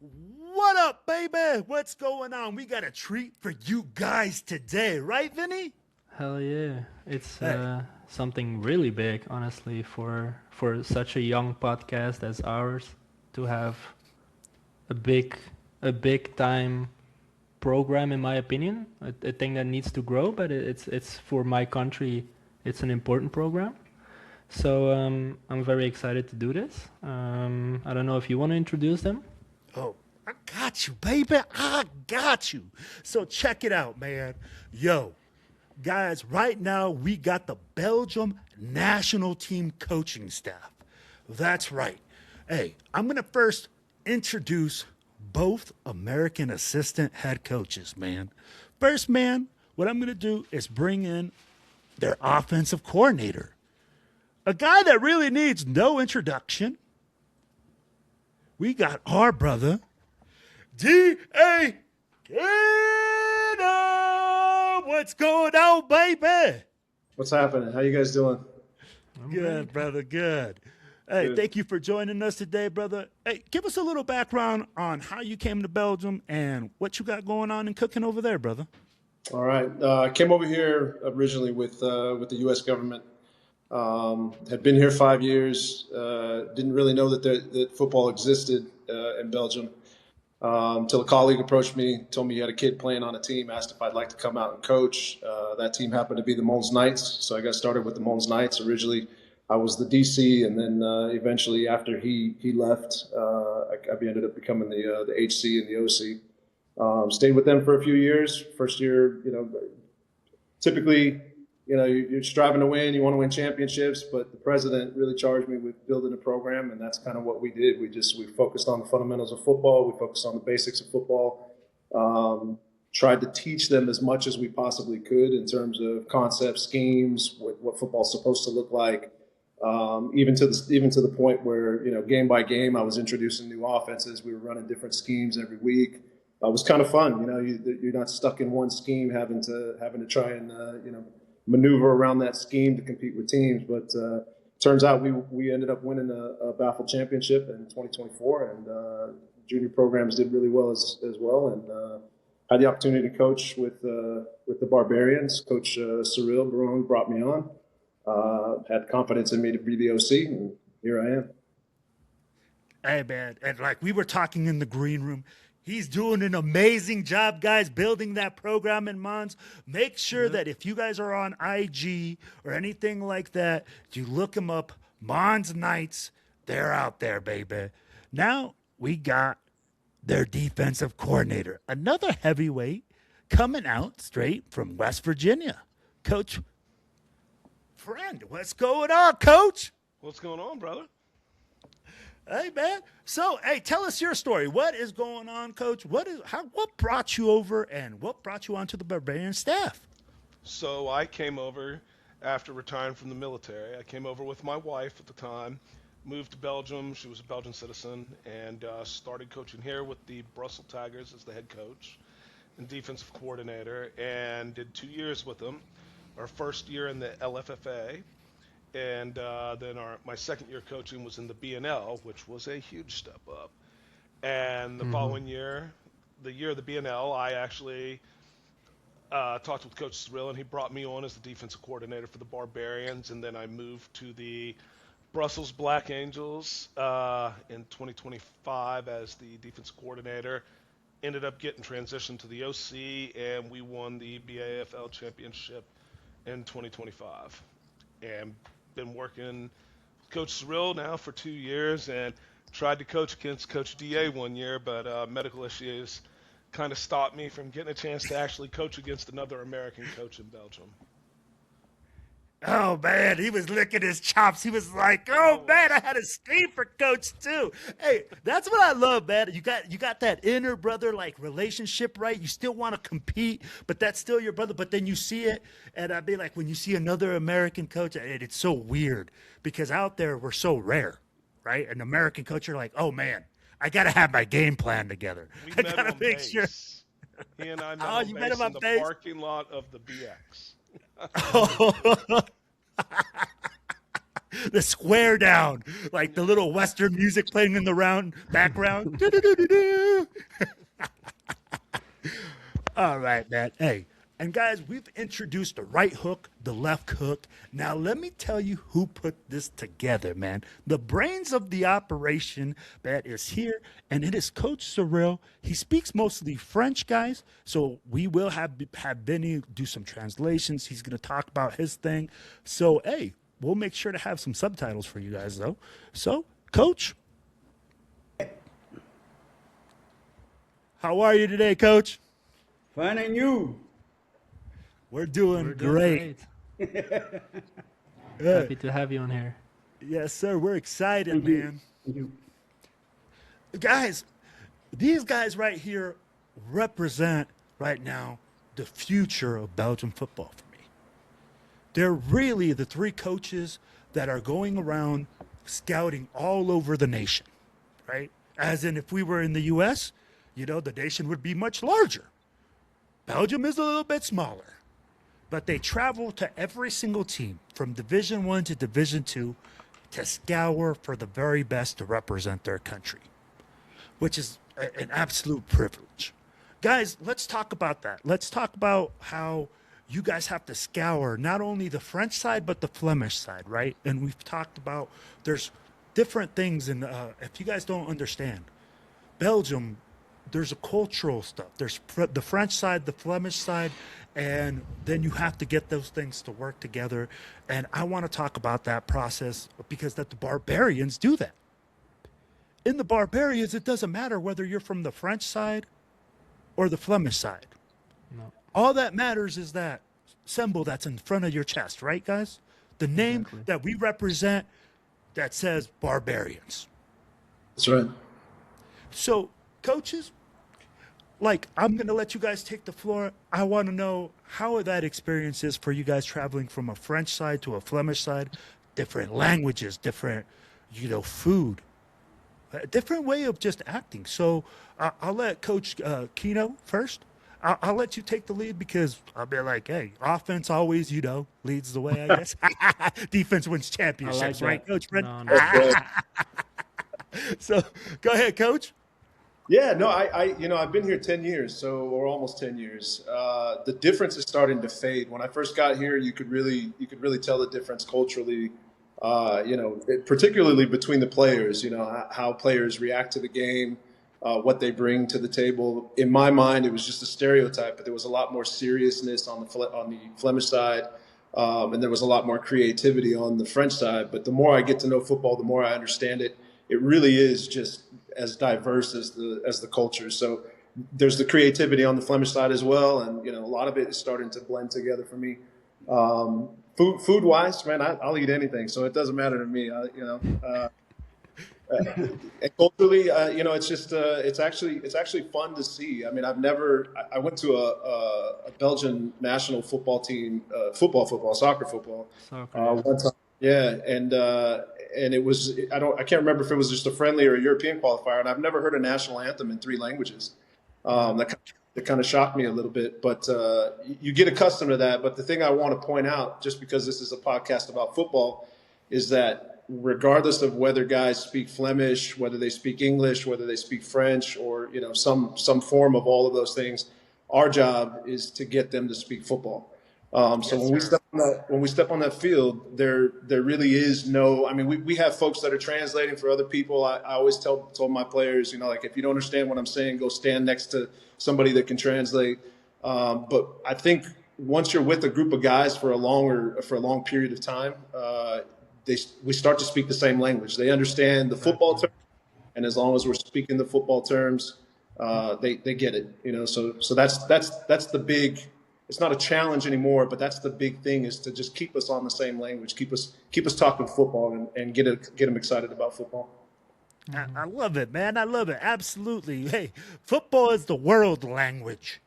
What up, baby? What's going on? We got a treat for you guys today, right, Vinny? Hell yeah. It's Hey, something really big, honestly, for such a young podcast as ours to have a big a big time program in my opinion. A thing that needs to grow, but it's for my country, it's an important program. So I'm very excited to do this. I don't know if you want to introduce them. oh, I got you, baby. I got you. So check it out, man. Yo, guys, right now we got the Belgium national team coaching staff. That's right. Hey, I'm going to first introduce both American assistant head coaches, man. First, man, what I'm going to do is bring in their offensive coordinator, a guy that really needs no introduction. We got our brother, D.A. Gator. What's going on, baby? What's happening? How you guys doing? I'm great. Good, brother, good. Hey, Good. thank you for joining us today, brother. Hey, give us a little background on how you came to Belgium and what you got going on and cooking over there, brother. All right. I came over here originally with the U.S. government. Had been here 5 years. Didn't really know that football existed in Belgium until a colleague approached me, told me he had a kid playing on a team, asked if I'd like to come out and coach. That team happened to be the Mons Knights, so I got started with the Mons Knights. Originally, I was the DC, and then eventually, after he left, I ended up becoming the HC and the OC. Stayed with them for a few years. First year, typically, you're striving to win, you want to win championships, but the president really charged me with building a program, and that's kind of what we did. We focused on the fundamentals of football. We focused on the basics of football. Tried to teach them as much as we possibly could in terms of concepts, schemes, what football's supposed to look like. Even to the point where game by game, I was introducing new offenses. We were running different schemes every week. It was kind of fun. You're not stuck in one scheme, having to try and maneuver around that scheme to compete with teams. But turns out we ended up winning a Baffle Championship in 2024, and junior programs did really well as well. And had the opportunity to coach with the Barbarians. Coach Cyril Barone brought me on. Had confidence in me to be the OC, and here I am. Hey, man, and like we were talking in the green room, he's doing an amazing job, guys, building that program in Mons. Make sure Yep. that if you guys are on IG or anything like that, you look him up. Mons Knights, they're out there, baby. Now we got their defensive coordinator, another heavyweight coming out straight from West Virginia. Coach Friend, what's going on, Coach? What's going on, brother? Hey, man. So, hey, tell us your story. What is going on, Coach? What brought you over, and what brought you onto the Barbarian staff? So I came over after retiring from the military. I came over with my wife at the time, moved to Belgium. She was a Belgian citizen, and started coaching here with the Brussels Tigers as the head coach and defensive coordinator, and did 2 years with them. Our first year in the LFFA, and then my second year coaching was in the BNL, which was a huge step up. And the following year, the year of the BNL, I actually talked with Coach Cyril, and he brought me on as the defensive coordinator for the Barbarians, and then I moved to the Brussels Black Angels in 2025 as the defensive coordinator. Ended up getting transitioned to the OC, and we won the BAFL championship in 2025. And been working with Coach Cyril now for 2 years, and tried to coach against Coach DA 1 year, but medical issues kind of stopped me from getting a chance to actually coach against another American coach in Belgium. Oh man, he was licking his chops. He was like, I "Oh man, I was. had a scheme for Coach too." Hey, that's what I love, man. You got that inner brother like relationship, right? You still want to compete, but that's still your brother. But then you see it, and I'd be like, when you see another American coach, and it's so weird because out there we're so rare, right? An American coach, you're like, "Oh man, I got to have my game plan together. We I met got to on make sure." base. He and I met Oh, on you met him base in on the base. parking lot of the BX. The square down, like the little Western music playing in the background. All right, man. Hey, and guys, we've introduced the right hook, the left hook. Now, let me tell you who put this together, man. The brains of the operation that is here, and it is Coach Cyril. He speaks mostly French, guys, so we will have Benny do some translations. He's going to talk about his thing. So, hey, we'll make sure to have some subtitles for you guys, though. So, Coach, how are you today, Coach? Fine, and you? We're doing We're doing great. Happy to have you on here. Yes, sir. We're excited, Thank you. man. Thank you. Guys, these guys right here represent right now the future of Belgian football for me. They're really the three coaches that are going around scouting all over the nation, right? As in, if we were in the U.S., the nation would be much larger. Belgium is a little bit smaller, but they travel to every single team from Division 1 to Division 2 to scour for the very best to represent their country, which is an absolute privilege. Guys, let's talk about that. Let's talk about how you guys have to scour not only the French side, but the Flemish side, right? And we've talked about there's different things. And if you guys don't understand, Belgium, there's a cultural stuff. There's the French side, the Flemish side, and then you have to get those things to work together. And I want to talk about that process because that the Barbarians do that. In the Barbarians, it doesn't matter whether you're from the French side or the Flemish side. No. All that matters is that symbol that's in front of your chest, right, guys? The name Exactly. that we represent that says Barbarians. That's right. So, coaches, I'm going to let you guys take the floor. I want to know how that experience is for you guys traveling from a French side to a Flemish side, different languages, different, food, a different way of just acting. So I'll let Coach Kino first. I'll let you take the lead because I'll be like, hey, offense always, leads the way, I guess. Defense wins championships, that. right, Coach Fred? No, So go ahead, Coach. Yeah, no, I've been here 10 years, or almost 10 years. The difference is starting to fade. When I first got here, you could really tell the difference culturally, particularly between the players, how players react to the game, what they bring to the table. In my mind, it was just a stereotype, but there was a lot more seriousness on the Flemish side, and there was a lot more creativity on the French side. But the more I get to know football, the more I understand it. It really is just as diverse as the culture. So there's the creativity on the Flemish side as well, and a lot of it is starting to blend together for me. Food wise, man, I'll eat anything, so it doesn't matter to me. And culturally, it's just it's actually fun to see. I mean, I went to a Belgian national football team, soccer football, one time. Yeah, and it was I can't remember if it was just a friendly or a European qualifier, and I've never heard a national anthem in 3 languages. That kind of shocked me a little bit, but you get accustomed to that. But the thing I want to point out, just because this is a podcast about football, is that regardless of whether guys speak Flemish, whether they speak English, whether they speak French, or some form of all of those things, our job is to get them to speak football. So when we step on that field, there really is no. I mean, we have folks that are translating for other people. I always told my players, if you don't understand what I'm saying, go stand next to somebody that can translate. But I think once you're with a group of guys for a long period of time, we start to speak the same language. They understand the football terms, and as long as we're speaking the football terms, they get it. So that's the big. It's not a challenge anymore, but that's the big thing, is to just keep us on the same language, keep us talking football, and get them excited about football. I love it, man. I love it. Absolutely. Hey, football is the world language.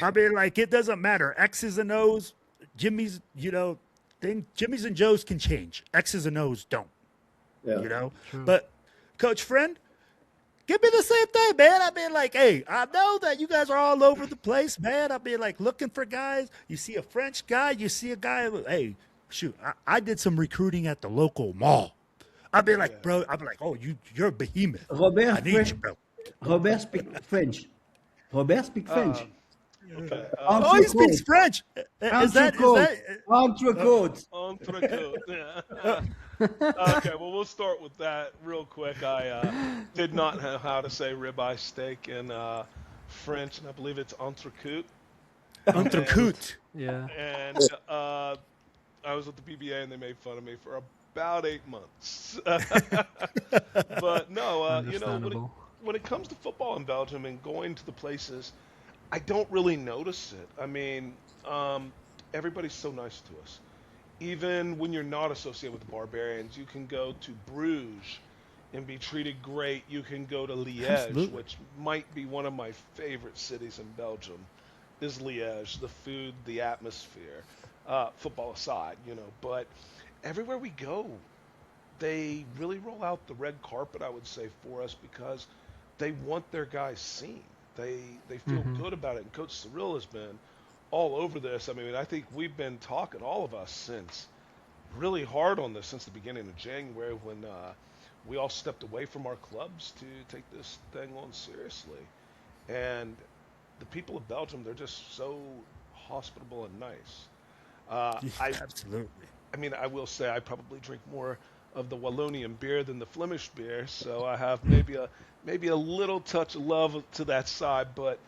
I mean, it doesn't matter. X's and O's, Jimmy's, Jimmy's and Joe's can change. X's and O's don't. Yeah. True. But Coach Friend, give me the same thing, man. I mean, hey, I know that you guys are all over the place, man. I mean, looking for guys. You see a French guy, you see a guy. Hey, shoot, I did some recruiting at the local mall. I'd be like, bro, I'd be like, oh, you're a behemoth. Robert, I need you, bro. Robert speak French. Robert speak French. Okay. Oh, he speaks French. Is that? Entrecote. Entrecote. Yeah. Okay, well, we'll start with that real quick. I did not know how to say ribeye steak in French, and I believe it's entrecôte. Entrecote. Yeah. And I was with the PBA, and they made fun of me for about 8 months. But no, you know, Understandable. when it comes to football in Belgium and going to the places, I don't really notice it. I mean, everybody's so nice to us. Even when you're not associated with the Barbarians, you can go to Bruges and be treated great. You can go to Liège, Absolutely. which might be one of my favorite cities in Belgium, is Liège. The food, the atmosphere, football aside, you know. But everywhere we go, they really roll out the red carpet, I would say, for us because they want their guys seen. They feel good about it. And Coach Cyril has been all over this. I mean, I think we've been talking, all of us, since really hard on this since the beginning of January when we all stepped away from our clubs to take this thing on seriously. And the people of Belgium, they're just so hospitable and nice. Absolutely. I mean, I will say I probably drink more of the Wallonian beer than the Flemish beer, so I have maybe a little touch of love to that side, but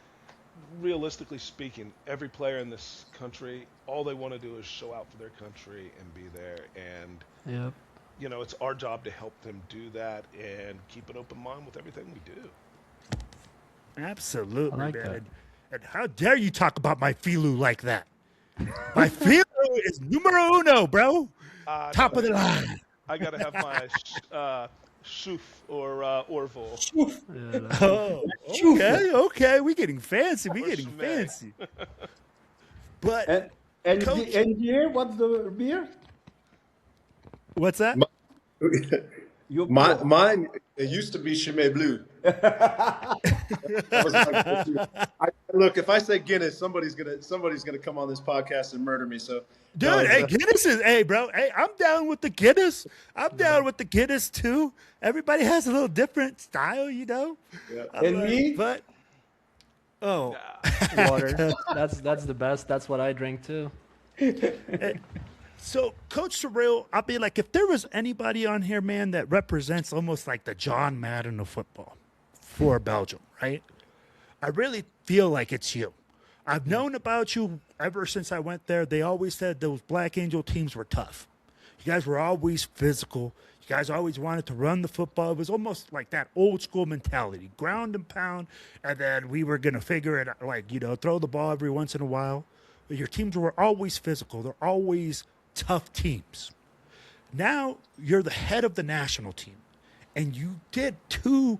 realistically speaking, every player in this country, all they want to do is show out for their country and be there. And, Yep. you know, it's our job to help them do that and keep an open mind with everything we do. Absolutely, I like man. that. And how dare you talk about my Filu like that? My Filu is numero uno, bro. Top of the line. I got to have my Shuf or Orville. Yeah, that's- Oh, okay. We're getting fancy. We're Or getting Schmeg. fancy. But And Coach- the beer, what's the beer? what's that? Your Mine, it used to be Chimay Blue. Look, if I say Guinness, somebody's gonna come on this podcast and murder me. So, Dude, no, hey, Guinness is, hey, bro. Hey, I'm down with the Guinness. I'm down with the Guinness too. Everybody has a little different style, you know. Yeah. And me? But oh, Water. That's the best. That's what I drink too. so Coach Cyril, I'll be like, if there was anybody on here, man, that represents almost like the John Madden of football for Belgium, right? I really feel like it's you. I've known about you ever since I went there. They always said those Black Angel teams were tough. You guys were always physical. You guys always wanted to run the football. It was almost like that old school mentality, ground and pound, and then we were going to figure it out, like, you know, throw the ball every once in a while. But your teams were always physical. They're always tough teams. Now you're the head of the national team, and you did two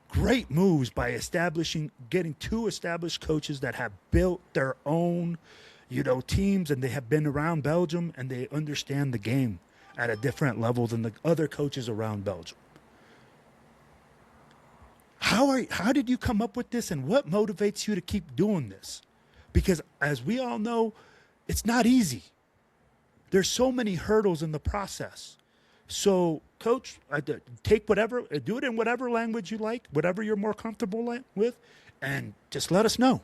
great moves by getting two established coaches that have built their own, you know, teams, and they have been around Belgium and they understand the game at a different level than the other coaches around Belgium. How did you come up with this, and what motivates you to keep doing this? Because as we all know, it's not easy. There's so many hurdles in the process. So, Coach, take whatever, do it in whatever language you like, whatever you're more comfortable with, and just let us know.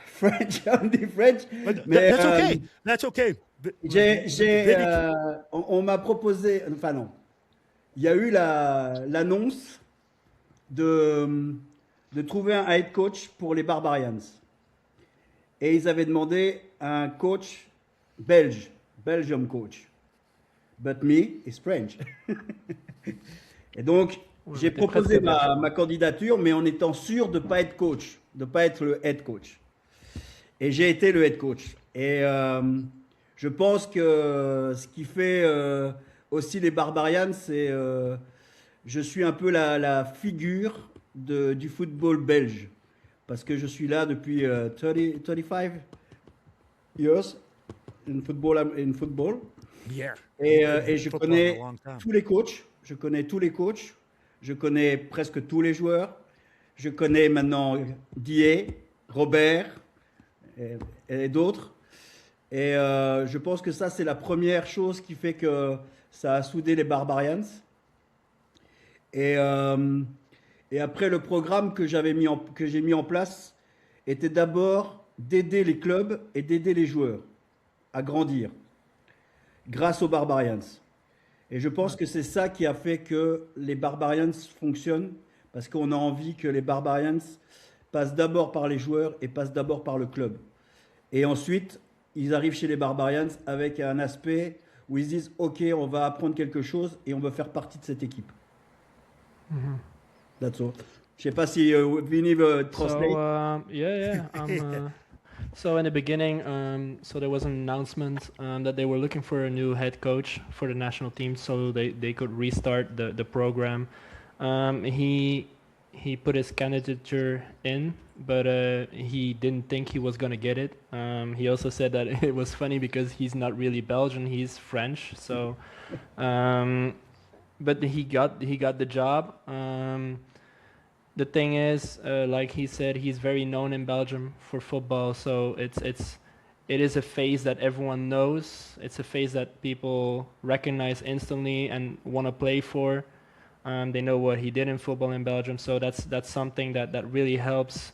French, on dit French. But Mais, that's okay. That's okay. On m'a proposé, enfin non, il y a eu l'annonce de trouver un head coach pour les Barbarians. Et ils avaient demandé un coach belge, Belgium coach. But me is French. Et donc, j'ai t'es proposé presque ma candidature, mais en étant sûr de ne pas être coach, de ne pas être le head coach. Et j'ai été le head coach. Et je pense que ce qui fait aussi les Barbarians, c'est je suis un peu la figure du football belge. Parce que je suis là depuis 35 years in football. Yeah. Et je Football connais a long time. tous les coachs. Je connais tous les coachs. Je connais presque tous les joueurs. Je connais maintenant Die, Robert, et d'autres. Et je pense que ça, c'est la première chose qui fait que ça a soudé les Barbarians. Et, et après, le programme que j'ai mis en place était d'abord d'aider les clubs et d'aider les joueurs à grandir grâce aux Barbarians. Et je pense que c'est ça qui a fait que les Barbarians fonctionnent, parce qu'on a envie que les Barbarians passent d'abord par les joueurs et passent d'abord par le club. Et ensuite, ils arrivent chez les Barbarians avec un aspect où ils se disent « Ok, on va apprendre quelque chose et on va faire partie de cette équipe. That's all. Je sais pas si Vinny veut translate. So in the beginning, so there was an announcement that they were looking for a new head coach for the national team, so they could restart the program. He put his candidature in, but he didn't think he was gonna get it. He also said that it was funny because he's not really Belgian, he's French. So, but he got the job. The thing is, like he said, he's very known in Belgium for football. So it is a face that everyone knows. It's a face that people recognize instantly and want to play for. They know what he did in football in Belgium. So that's something that really helps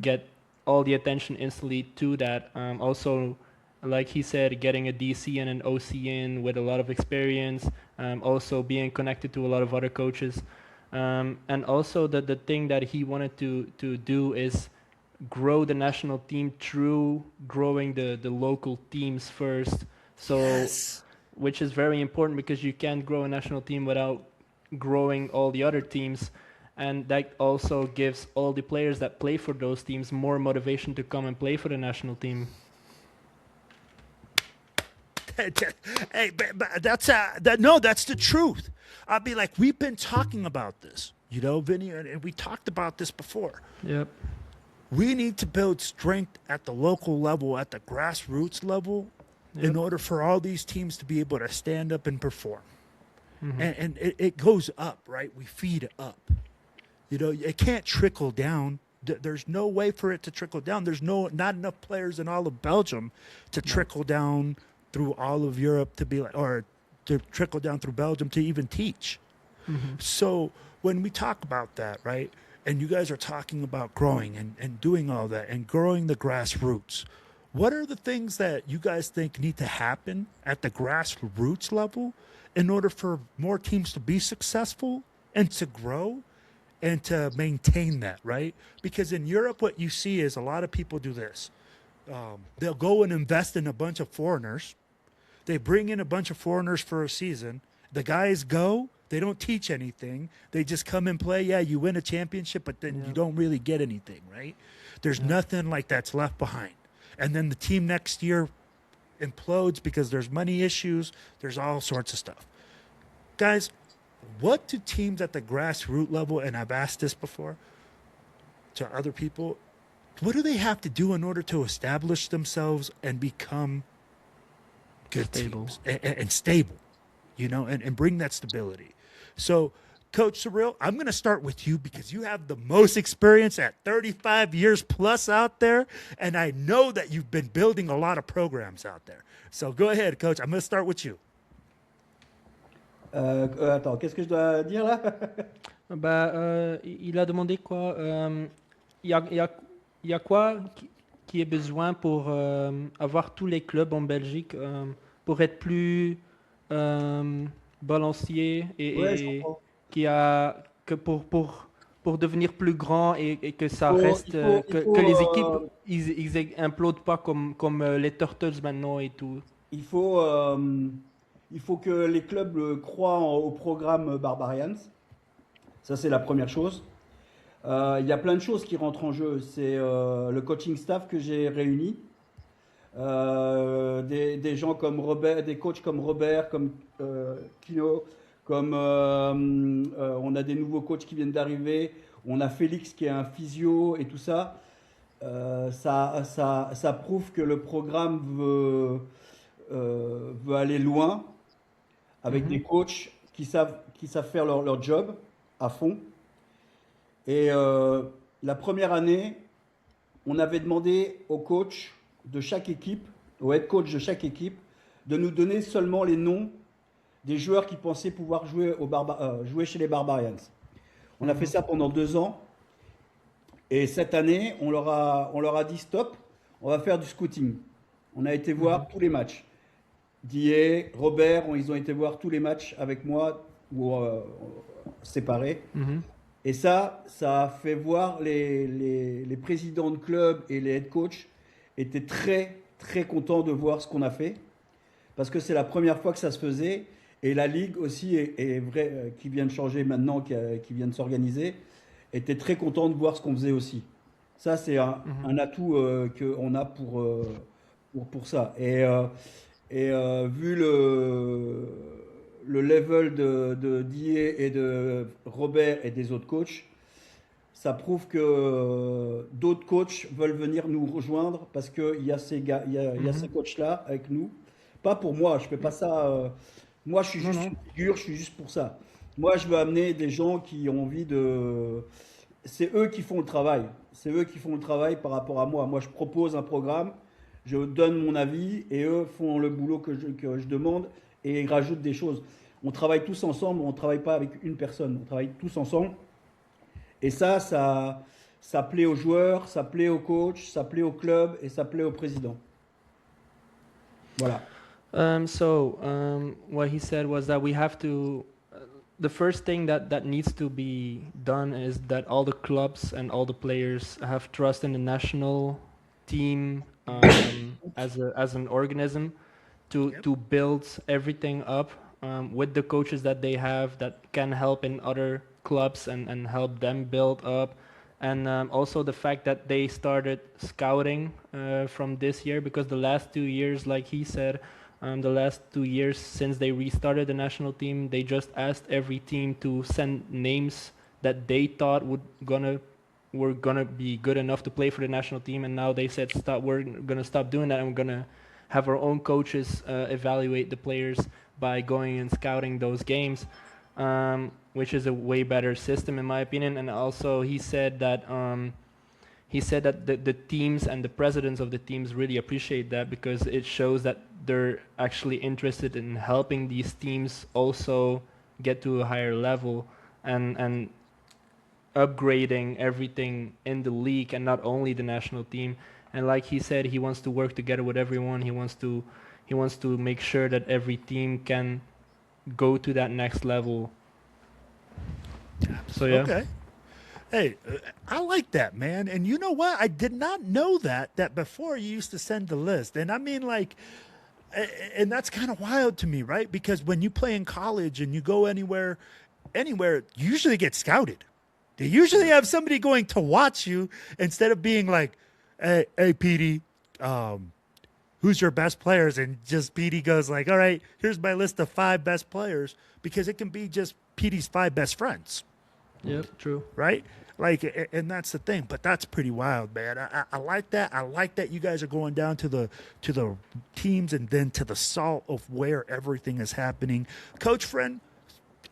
get all the attention instantly to that. Also, like he said, getting a DC and an OC in with a lot of experience. Also being connected to a lot of other coaches. And also the thing that he wanted to do is grow the national team through growing the local teams first. So, which is very important because you can't grow a national team without growing all the other teams. And that also gives all the players that play for those teams more motivation to come and play for the national team. Hey, but that's that's the truth. I'll be like, we've been talking about this, you know, Vinny, and we talked about this before. Yep. We need to build strength at the local level, at the grassroots level, in order for all these teams to be able to stand up and perform. And it goes up, right? We feed it up. You know, it can't trickle down. There's no way for it to trickle down. There's not enough players in all of Belgium to trickle down through all of Europe to be like, or to trickle down through Belgium to even teach. So when we talk about that, right, and you guys are talking about growing and doing all that and growing the grassroots, what are the things that you guys think need to happen at the grassroots level in order for more teams to be successful and to grow and to maintain that, right? Because in Europe, what you see is a lot of people do this. They'll go and invest in a bunch of foreigners. They bring in a bunch of foreigners for a season. The guys go. They don't teach anything. They just come and play. Yeah, you win a championship, but then you don't really get anything, right? There's nothing like that's left behind. And then the team next year implodes because there's money issues. There's all sorts of stuff. Guys, what do teams at the grassroots level, and I've asked this before to other people, what do they have to do in order to establish themselves and become good teams and stable, you know, and bring that stability? So, Coach Cyril, I'm going to start with you because you have the most experience at 35 years plus out there, and I know that you've been building a lot of programs out there. So go ahead, Coach. I'm going to start with you. Attends, qu'est-ce que je dois dire là? Il a demandé quoi? Il y a quoi qui est besoin pour avoir tous les clubs en Belgique pour être plus balancier et que pour devenir plus grand et que ça reste que les équipes ils implodent pas comme les Turtles maintenant et tout. Il faut que les clubs croient au programme Barbarians. Ça, c'est la première chose. Il y a plein de choses qui rentrent en jeu. C'est le coaching staff que j'ai réuni. Des gens comme Robert, des coachs comme Robert, comme Kino, comme on a des nouveaux coachs qui viennent d'arriver. On a Félix qui est un physio et tout ça. Ça prouve que le programme veut aller loin avec des coachs qui savent faire leur job à fond. Et la première année, on avait demandé au coach de chaque équipe, au head coach de chaque équipe, de nous donner seulement les noms des joueurs qui pensaient pouvoir jouer chez les Barbarians. On a fait ça pendant 2 ans. Et cette année, on leur a dit stop, on va faire du scouting. On a été voir tous les matchs. Die, Robert, ils ont été voir tous les matchs avec moi, ou séparés. Et ça a fait voir les présidents de club et les head coachs étaient très, très contents de voir ce qu'on a fait. Parce que c'est la première fois que ça se faisait. Et la ligue aussi, qui vient de changer maintenant, qui vient de s'organiser, était très content de voir ce qu'on faisait aussi. Ça, c'est un atout qu'on a pour ça. Et vu le level de Die et de Robert et des autres coachs, ça prouve que d'autres coachs veulent venir nous rejoindre parce qu'il y a ces gars, il y a ces coachs-là avec nous. Pas pour moi, je fais pas ça. Moi, je suis juste une figure, je suis juste pour ça. Moi, je veux amener des gens qui ont envie de. C'est eux qui font le travail. C'est eux qui font le travail par rapport à moi. Moi, je propose un programme, je donne mon avis et eux font le boulot que je demande et ils rajoutent des choses. On travaille tous ensemble, on ne travaille pas avec une personne, on travaille tous ensemble. Et ça plaît aux joueurs, ça plaît aux coachs, ça plaît au club et ça plaît au président. Voilà. What he said was that we have to. The first thing that needs to be done is that all the clubs and all the players have trust in the national team as an organism to build everything up with the coaches that they have that can help in other clubs and help them build up. And also the fact that they started scouting from this year, because the last 2 years, like he said, the last 2 years since they restarted the national team, they just asked every team to send names that they thought were gonna be good enough to play for the national team, and now they said stop. We're gonna stop doing that, and we're gonna have our own coaches evaluate the players by going and scouting those games. Which is a way better system in my opinion. And also he said that the teams and the presidents of the teams really appreciate that, because it shows that they're actually interested in helping these teams also get to a higher level and upgrading everything in the league and not only the national team. And like he said, he wants to work together with everyone. He wants to make sure that every team can go to that next level. So yeah. Okay. Hey, I like that, man. And you know what? I did not know that before you used to send the list. And I mean, like, and that's kind of wild to me, right? Because when you play in college and you go anywhere, you usually get scouted. They usually have somebody going to watch you instead of being like, hey Petey, who's your best players? And just Petey goes like, all right, here's my list of 5 best players, because it can be just Petey's 5 best friends. Yep, true. Right? Like, and that's the thing. But that's pretty wild, man. I like that. I like that you guys are going down to the teams and then to the salt of where everything is happening. Coach friend,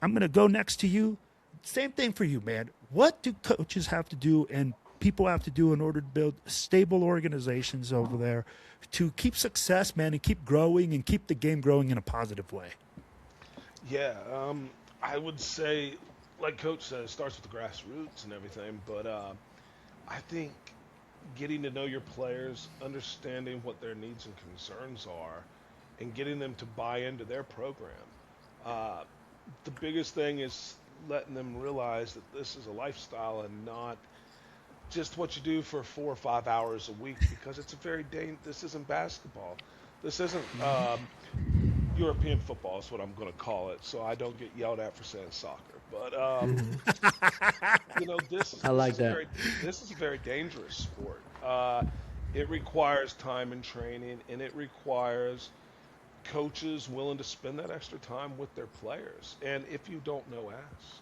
I'm gonna go next to you. Same thing for you, man. What do coaches have to do and people have to do in order to build stable organizations over there to keep success, man, and keep growing and keep the game growing in a positive way? Yeah, I would say, like Coach said, it starts with the grassroots and everything, but I think getting to know your players, understanding what their needs and concerns are, and getting them to buy into their program. The biggest thing is letting them realize that this is a lifestyle and not just what you do for 4 or 5 hours a week, because it's a this isn't basketball. This isn't European football is what I'm going to call it, so I don't get yelled at for saying soccer. But this is a very dangerous sport. It requires time and training, and it requires coaches willing to spend that extra time with their players. And if you don't know, ask.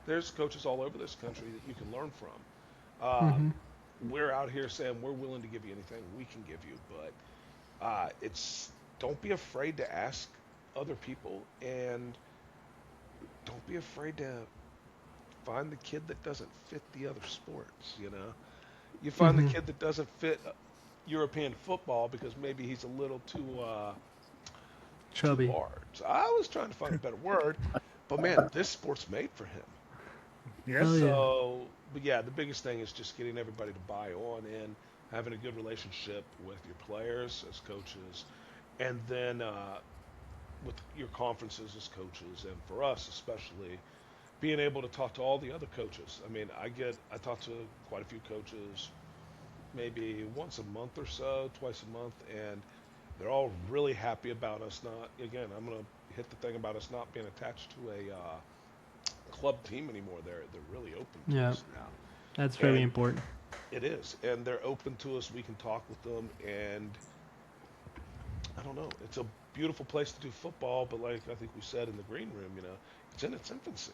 There's coaches all over this country that you can learn from. We're out here saying we're willing to give you anything we can give you, but don't be afraid to ask other people, and don't be afraid to find the kid that doesn't fit the other sports. You find the kid that doesn't fit European football because maybe he's a little too Chubby. large. I was trying to find a better word, but man, this sport's made for him. Yes. Oh, yeah. So, but yeah, the biggest thing is just getting everybody to buy on and having a good relationship with your players as coaches, and then with your conferences as coaches, and for us especially, being able to talk to all the other coaches. I mean, I talk to quite a few coaches, maybe once a month or so, twice a month, and they're all really happy about us not. Again, I'm gonna hit the thing about us not being attached to a club team anymore. They're really open to Yeah. us now. That's very And important. it is, and they're open to us. We can talk with them, and I don't know. It's a beautiful place to do football, but like I think we said in the green room, it's in its infancy.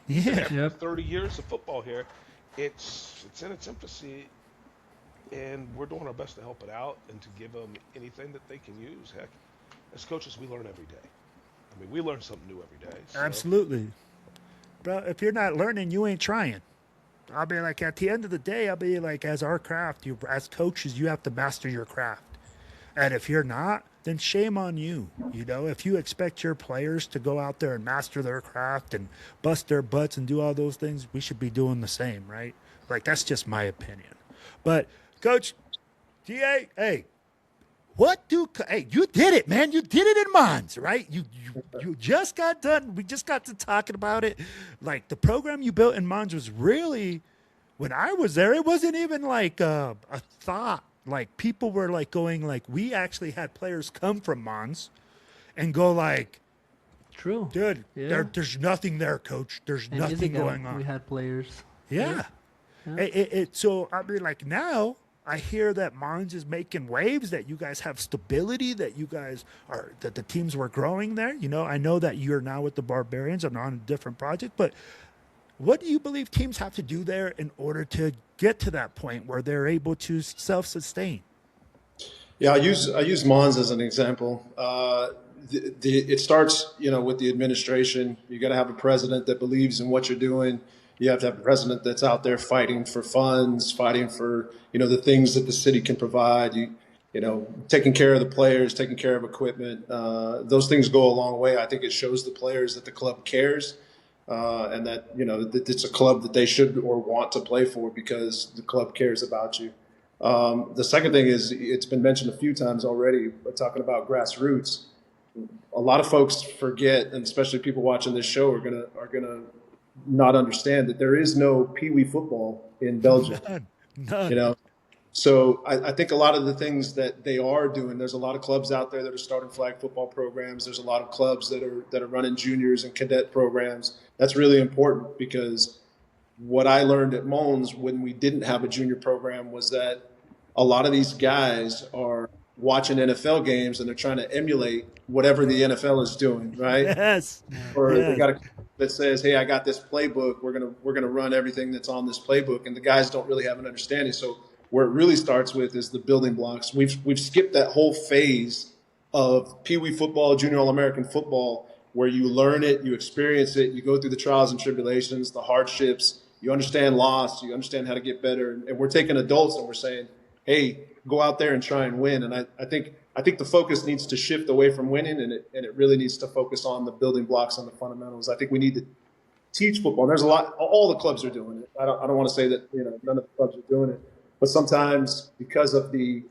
Yeah. Yep. 30 years of football here, it's in its infancy, and we're doing our best to help it out and to give them anything that they can use. Heck, as coaches, we learn every day. I mean, we learn something new every day. So. Absolutely. Bro, if you're not learning, you ain't trying. I'll be like, at the end of the day, I'll be like, as our craft, as coaches, you have to master your craft. And if you're not, then shame on you. If you expect your players to go out there and master their craft and bust their butts and do all those things, we should be doing the same, right? Like, that's just my opinion. But, Coach DA, hey, hey, you did it, man. You did it in Mons, right? You just got done. We just got to talking about it. Like, the program you built in Mons was really, when I was there, it wasn't even like a thought. Like, people were like going like, we actually had players come from Mons and go like, True. dude, Yeah. there's nothing there, coach. There's And nothing Ithaca, going on. We had players. Yeah. So I mean, like, now I hear that Mons is making waves, that you guys have stability, that you guys that the teams were growing there. I know that you're now with the Barbarians and on a different project, but what do you believe teams have to do there in order to get to that point where they're able to self-sustain? Yeah, I use Mons as an example. It starts, with the administration. You got to have a president that believes in what you're doing. You have to have a president that's out there fighting for funds, fighting for the things that the city can provide. Taking care of the players, taking care of equipment. Those things go a long way. I think it shows the players that the club cares, and that that it's a club that they should or want to play for because the club cares about you. The second thing is, it's been mentioned a few times already, but talking about grassroots, a lot of folks forget, and especially people watching this show are gonna not understand that there is no Pee Wee football in Belgium. None. So I think a lot of the things that they are doing, there's a lot of clubs out there that are starting flag football programs. There's a lot of clubs that are running juniors and cadet programs. That's really important, because what I learned at Mons when we didn't have a junior program was that a lot of these guys are watching NFL games and they're trying to emulate whatever the NFL is doing, right? Yes. Or they Yes. got a that says, "Hey, I got this playbook. We're gonna run everything that's on this playbook," and the guys don't really have an understanding. So where it really starts with is the building blocks. We've skipped that whole phase of Pee Wee football, Junior All-American football, where you learn it, you experience it, you go through the trials and tribulations, the hardships, you understand loss, you understand how to get better, and we're taking adults and we're saying, "Hey, go out there and try and win." And I think the focus needs to shift away from winning, and it really needs to focus on the building blocks and the fundamentals. I think we need to teach football. And there's a lot. All the clubs are doing it. I don't want to say that none of the clubs are doing it, but sometimes because of the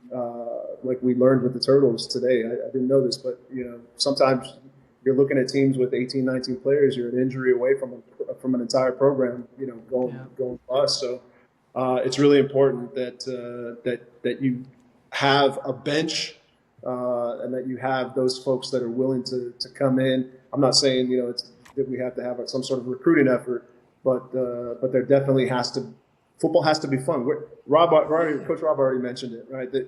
like we learned with the Turtles today. I didn't know this, but sometimes you're looking at teams with 18, 19 players. You're an injury away from an entire program. Going bust. So it's really important that you have a bench. And that you have those folks that are willing to come in. I'm not saying that we have to have some sort of recruiting effort, but there definitely football has to be fun. Coach Rob already mentioned it, right? That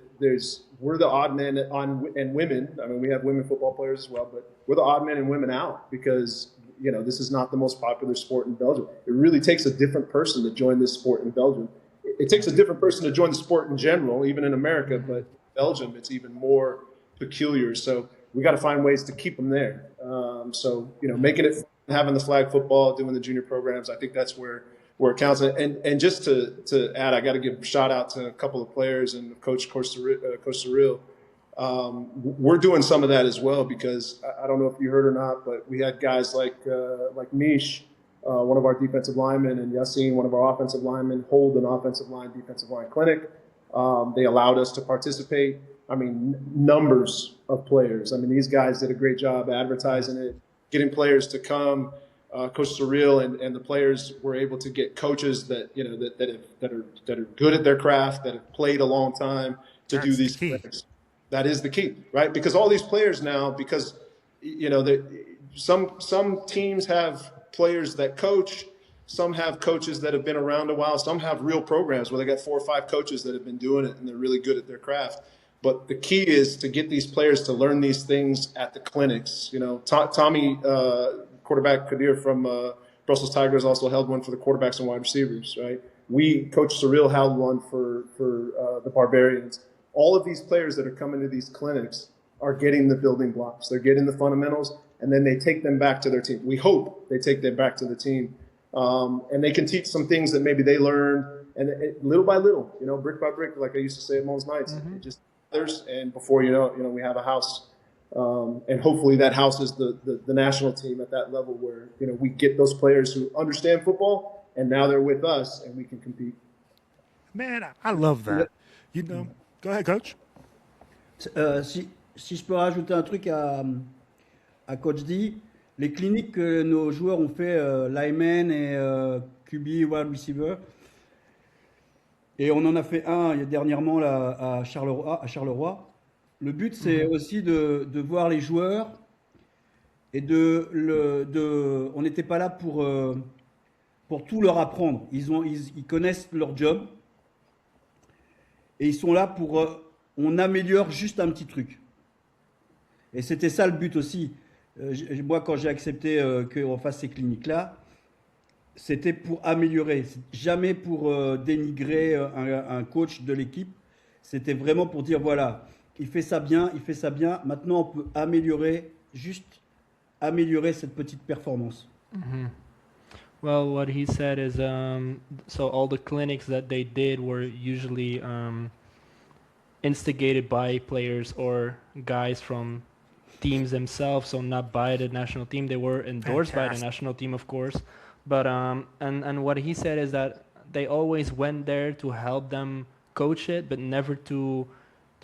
we're the odd men and women. I mean, we have women football players as well, but we're the odd men and women out because this is not the most popular sport in Belgium. It really takes a different person to join this sport in Belgium. It takes a different person to join the sport in general, even in America, but Belgium, it's even more peculiar. So we got to find ways to keep them there. Making it, having the flag football, doing the junior programs, I think that's where where it counts. And just to add, I got to give a shout out to a couple of players and Coach Cyril. We're doing some of that as well, because I don't know if you heard or not, but we had guys like Mish, one of our defensive linemen, and Yassine, one of our offensive linemen, hold an offensive line, defensive line clinic. They allowed us to participate. I mean, numbers of players. I mean, these guys did a great job advertising it, getting players to come. Coach Cyril and the players were able to get coaches that are good at their craft, that have played a long time to do these things. That is the key, right? Because all these players now, because some teams have players that coach, some have coaches that have been around a while, some have real programs where they got 4 or 5 coaches that have been doing it and they're really good at their craft. But the key is to get these players to learn these things at the clinics. Tommy, quarterback Kadir from Brussels Tigers, also held one for the quarterbacks and wide receivers, right? Coach Cyril held one for the Barbarians. All of these players that are coming to these clinics are getting the building blocks. They're getting the fundamentals, and then they take them back to their team. We hope they take them back to the team. And they can teach some things that maybe they learned, and little by little, brick by brick, like I used to say at Mons Nights, it just others, and before you know, we have a house. And hopefully that house is the national team at that level where, we get those players who understand football, and now they're with us, and we can compete. Man, I love that. Go ahead, Coach. Si je peux rajouter un truc à Coach D, les cliniques que nos joueurs ont fait, lineman et QB, wide receiver, et on en a fait un dernièrement là, à Charleroi. Le but, c'est aussi de voir les joueurs et on n'était pas là pour tout leur apprendre. Ils connaissent leur job et ils sont là pour on améliore juste un petit truc. Et c'était ça le but aussi. Moi, quand j'ai accepté qu'on fasse ces cliniques-là, c'était pour améliorer. Jamais pour dénigrer un coach de l'équipe. C'était vraiment pour dire, voilà, il fait ça bien. Maintenant, on peut améliorer cette petite performance. Mm-hmm. Well, what he said is, so all the clinics that they did were usually instigated by players or guys from teams themselves, so not by the national team. They were endorsed by the national team, of course. But and what he said is that they always went there to help them coach it, but never to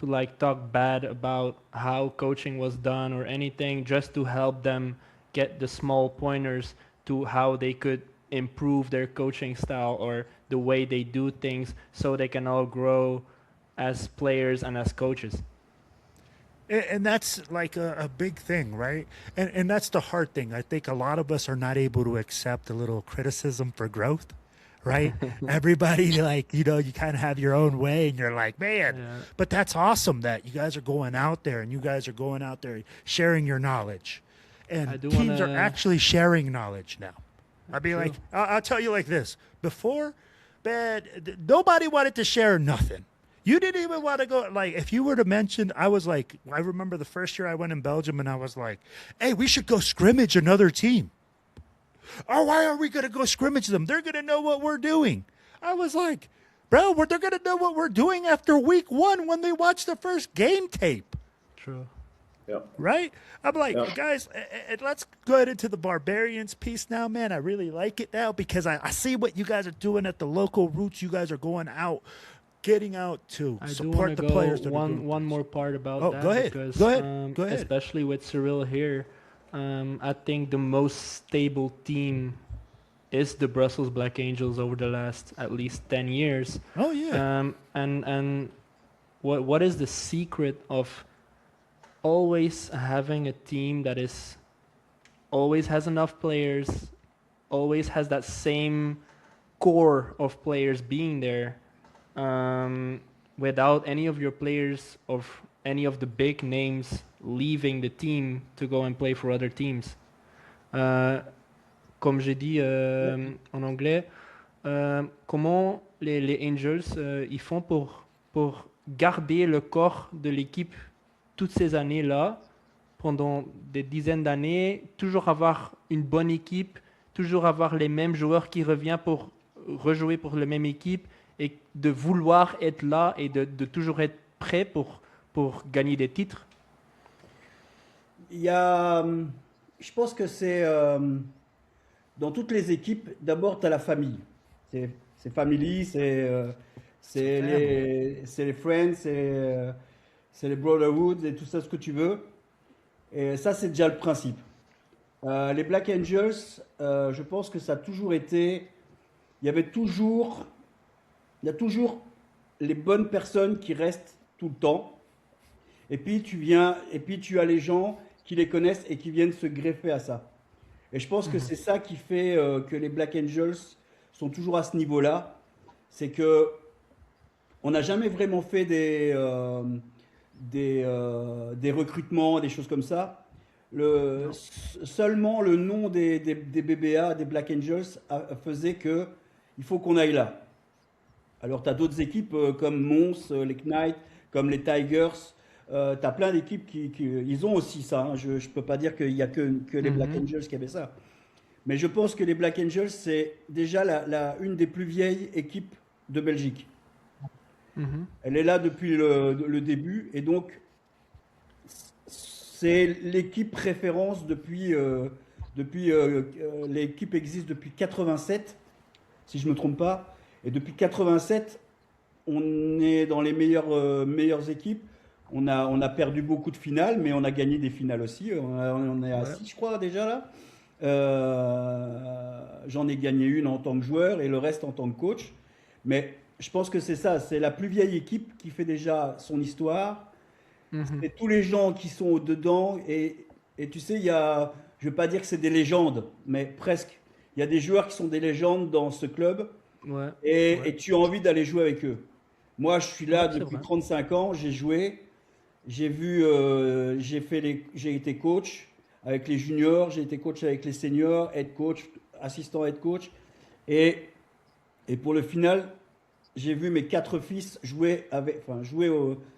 like talk bad about how coaching was done or anything, just to help them get the small pointers to how they could improve their coaching style or the way they do things, so they can all grow as players and as coaches. And that's like a big thing, right? And that's the hard thing. I think a lot of us are not able to accept a little criticism for growth, right? Everybody, like, you kind of have your own way, and you're like, man. Yeah. But that's awesome that you guys are going out there, and you guys are going out there sharing your knowledge. And teams are actually sharing knowledge now. I'll tell you like this. Before, nobody wanted to share nothing. You didn't even want to go, like, if you were to mention, I remember the first year I went in Belgium, and I was like, hey, we should go scrimmage another team. Oh, why are we going to go scrimmage them? They're going to know what we're doing. I was like, bro, they're going to know what we're doing after week 1 when they watch the first game tape. True. Yep. Right? I'm like, guys, let's go into the Barbarians piece now, man. I really like it now because I see what you guys are doing at the local roots. You guys are going out, getting out to support the players. One more part about that. Go ahead. Because, go ahead. Especially with Cyril here, I think the most stable team is the Brussels Black Angels over the last at least 10 years. Oh, yeah. And what is the secret of always having a team that always has enough players, always has that same core of players being there, without any of your players of any of the big names leaving the team to go and play for other teams. Comme j'ai dit en anglais, comment les Angels ils font pour garder le corps de l'équipe toutes ces années-là, pendant des dizaines d'années, toujours avoir une bonne équipe, toujours avoir les mêmes joueurs qui reviennent pour rejouer pour la même équipe et de vouloir être là et de toujours être prêt pour gagner des titres? Il y a, je pense que c'est dans toutes les équipes, d'abord tu as la famille. C'est family, c'est les friends, c'est les brotherhoods et tout ça ce que tu veux. Et ça c'est déjà le principe. Les Black Angels, je pense que ça a toujours été, il y a toujours les bonnes personnes qui restent tout le temps. Et puis tu as les gens qui les connaissent et qui viennent se greffer à ça. Et je pense que c'est ça qui fait que les Black Angels sont toujours à ce niveau-là. C'est que on n'a jamais vraiment fait des recrutements, des choses comme ça. Seulement le nom des BBA, des Black Angels, faisait que il faut qu'on aille là. Alors tu as d'autres équipes comme Mons, les Knights, comme les Tigers. Tu as plein d'équipes qui ils ont aussi ça. Hein. Je ne peux pas dire qu'il n'y a que les Black Angels qui avaient ça. Mais je pense que les Black Angels, c'est déjà une des plus vieilles équipes de Belgique. Elle est là depuis le début. Et donc, c'est l'équipe référence depuis l'équipe existe depuis 87, si je ne me trompe pas. Et depuis 87, on est dans les meilleures équipes. On a perdu beaucoup de finales, mais on a gagné des finales aussi. On est à 6, je crois, déjà là. J'en ai gagné une en tant que joueur et le reste en tant que coach. Mais je pense que c'est ça. C'est la plus vieille équipe qui fait déjà son histoire. C'est tous les gens qui sont dedans. Et tu sais, je ne veux pas dire que c'est des légendes, mais presque. Il y a des joueurs qui sont des légendes dans ce club. Ouais. Et tu as envie d'aller jouer avec eux. Moi, je suis là depuis 35 ans. J'ai joué. J'ai été coach avec les juniors, j'ai été coach avec les seniors, head coach, assistant head coach. Et pour le final, j'ai vu mes 4 fils jouer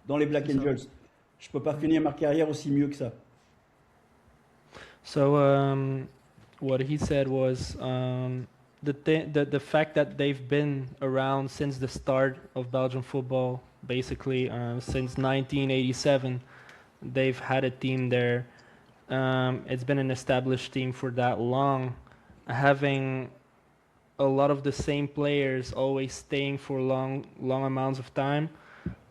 dans les Black Angels. Je ne peux pas finir ma carrière aussi mieux que ça. So what he said was the fact that they've been around since the start of Belgian football, basically since 1987, they've had a team there. It's been an established team for that long, having a lot of the same players always staying for long amounts of time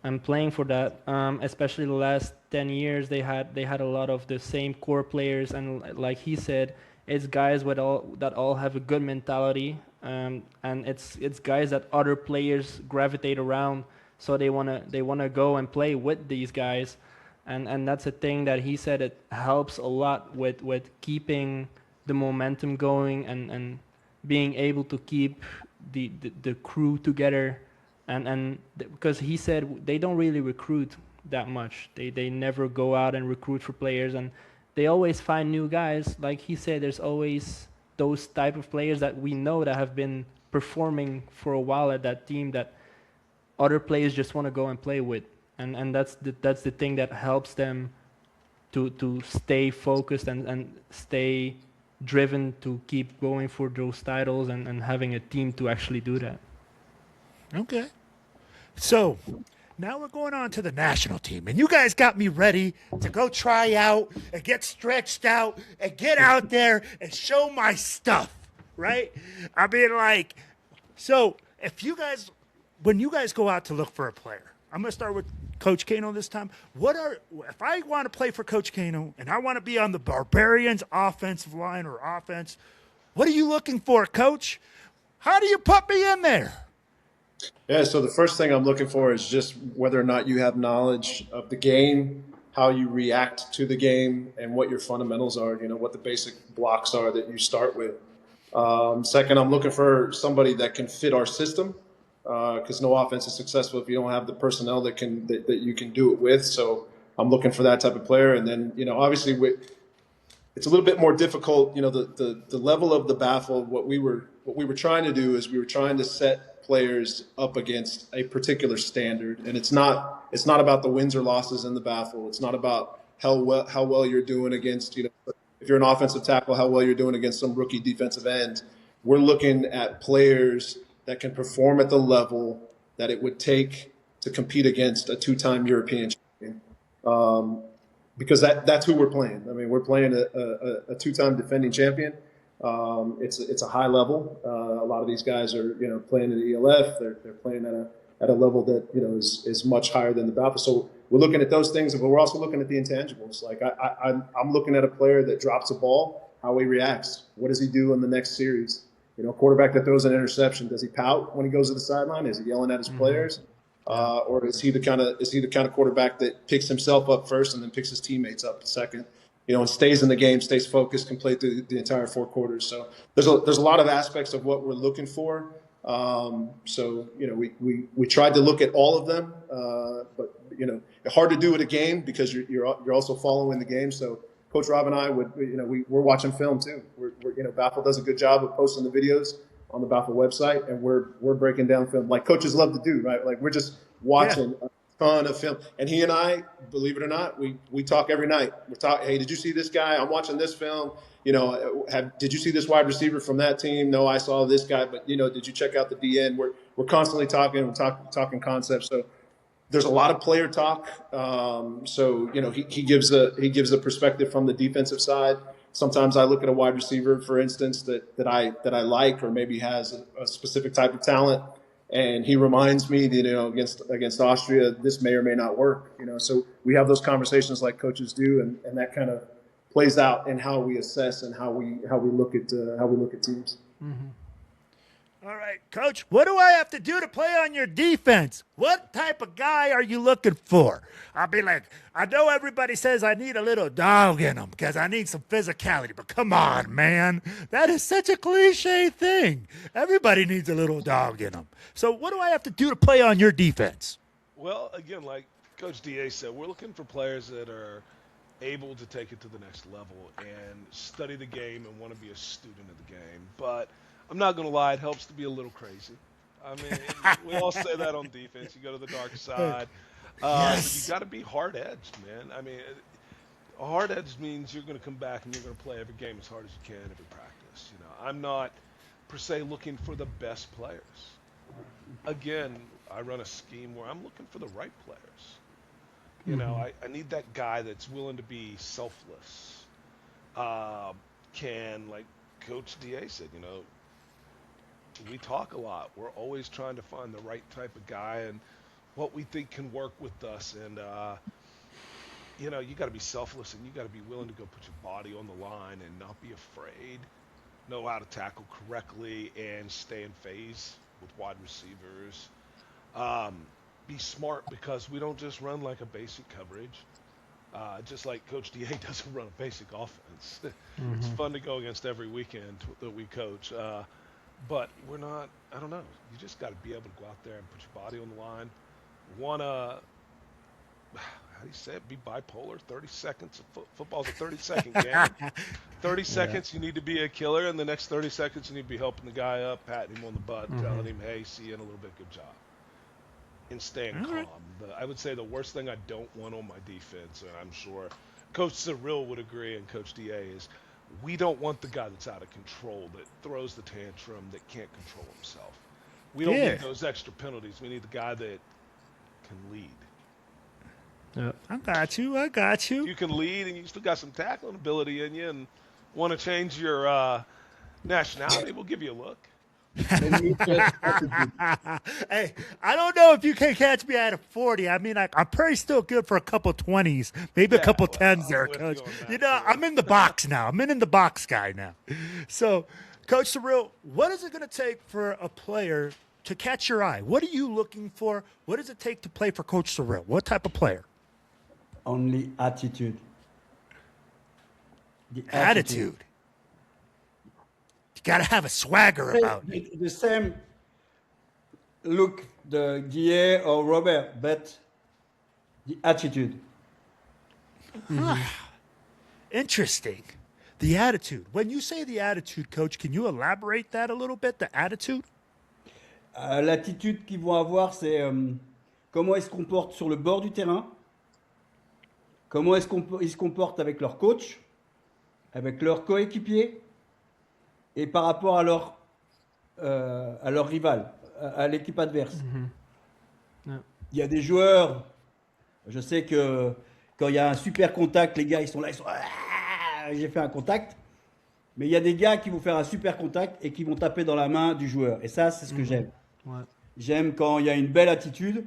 and playing for that. Especially the last 10 years, they had a lot of the same core players, and like he said, it's guys that all have a good mentality, and it's guys that other players gravitate around, so they wanna go and play with these guys, and that's a thing that he said it helps a lot with keeping the momentum going and being able to keep the crew together, and because he said they don't really recruit that much. They never go out and recruit for players, and they always find new guys. Like he said, there's always those type of players that we know that have been performing for a while at that team that other players just want to go and play with. And that's the thing that helps them to stay focused and stay driven to keep going for those titles and having a team to actually do that. Okay. So now we're going on to the national team, and you guys got me ready to go try out and get stretched out and get out there and show my stuff, right? I mean, like, so when you guys go out to look for a player, I'm going to start with Coach Kano this time. If I want to play for Coach Kano and I want to be on the Barbarians offensive line or offense, what are you looking for, Coach? How do you put me in there? Yeah, so the first thing I'm looking for is just whether or not you have knowledge of the game, how you react to the game, and what your fundamentals are, what the basic blocks are that you start with. Second, I'm looking for somebody that can fit our system, because no offense is successful if you don't have the personnel that you can do it with. So I'm looking for that type of player. And then, obviously it's a little bit more difficult, the level of the baffle. What we were trying to do is we were trying to set players up against a particular standard, and it's not about the wins or losses in the baffle. It's not about how well you're doing against, if you're an offensive tackle, how well you're doing against some rookie defensive end. We're looking at players that can perform at the level that it would take to compete against a two-time European champion. Because that's who we're playing. I mean, we're playing a two-time defending champion. It's a high level. A lot of these guys are playing in the ELF. They're playing at a level that is much higher than the BAFA. So we're looking at those things, but we're also looking at the intangibles. Like I'm looking at a player that drops a ball, how he reacts. What does he do in the next series? A quarterback that throws an interception, does he pout when he goes to the sideline? Is he yelling at his players? Or is he the kind of quarterback that picks himself up first and then picks his teammates up second? And stays in the game, stays focused, can play through the entire 4 quarters. So there's a lot of aspects of what we're looking for. So we tried to look at all of them, but hard to do at a game because you're also following the game. So Coach Rob and I we're watching film too. Baffle does a good job of posting the videos on the Baffle website, and we're breaking down film like coaches love to do, right? Like we're just watching a ton of film. And he and I, believe it or not, we talk every night. We're talking, hey, did you see this guy? I'm watching this film. Did you see this wide receiver from that team? No, I saw this guy, but did you check out the DN? We're constantly talking. We're talking concepts. So there's a lot of player talk. So he gives a perspective from the defensive side. Sometimes I look at a wide receiver, for instance, that I like or maybe has a specific type of talent, and he reminds me that against Austria this may or may not work. So we have those conversations like coaches do, and that kind of plays out in how we assess and how we look at teams. Mm-hmm. All right, Coach, what do I have to do to play on your defense? What type of guy are you looking for? I'll be like, I know everybody says I need a little dog in them because I need some physicality, but come on, man. That is such a cliche thing. Everybody needs a little dog in them. So what do I have to do to play on your defense? Well, again, like Coach D.A. said, we're looking for players that are able to take it to the next level and study the game and want to be a student of the game. But I'm not going to lie, it helps to be a little crazy. I mean, we all say that on defense. You go to the dark side. Yes. You got to be hard-edged, man. I mean, hard-edged means you're going to come back and you're going to play every game as hard as you can, every practice. I'm not, per se, looking for the best players. Again, I run a scheme where I'm looking for the right players. I need that guy that's willing to be selfless. Like Coach D.A. said, we talk a lot. We're always trying to find the right type of guy and what we think can work with us. And, you got to be selfless and you got to be willing to go put your body on the line and not be afraid, know how to tackle correctly and stay in phase with wide receivers. Be smart because we don't just run like a basic coverage. Just like Coach D.A. doesn't run a basic offense. It's fun to go against every weekend that we coach. But we're not, I don't know. You just got to be able to go out there and put your body on the line. How do you say it? Be bipolar. 30 seconds. Football's a 30-second game. 30 seconds, you need to be a killer. And the next 30 seconds, you need to be helping the guy up, patting him on the butt, telling him, hey, see you in a little bit. Good job. And staying calm. I would say the worst thing I don't want on my defense, and I'm sure Coach Cyril would agree and Coach D.A. is we don't want the guy that's out of control, that throws the tantrum, that can't control himself. We don't need those extra penalties. We need the guy that can lead. Yeah. I got you. You can lead and you still got some tackling ability in you and want to change your nationality, we'll give you a look. Hey, I don't know if you can catch me at a 40. I mean, I'm pretty still good for a couple 20s, maybe a couple 10s there, Coach. I'm in the box now. I'm in the box guy now. So, Coach Cyril, what is it going to take for a player to catch your eye? What are you looking for? What does it take to play for Coach Cyril? What type of player? Only attitude. The Attitude. You got to have a swagger about you. The same look, the DA or Robert, but the attitude. Interesting. The attitude. When you say the attitude, Coach, can you elaborate that a little bit, the attitude? L'attitude qu'ils vont avoir, c'est comment ils se comportent sur le bord du terrain, comment est-ce qu'ils se comportent avec leur coach, avec leurs coéquipiers, et par rapport à leur à leur rival, à l'équipe adverse. Yeah. Il y a des joueurs, je sais que quand il y a un super contact, les gars, ils sont là, ils sont ah, j'ai fait un contact. Mais il y a des gars qui vont faire un super contact et qui vont taper dans la main du joueur. Et ça, c'est ce que j'aime. Ouais. J'aime quand il y a une belle attitude.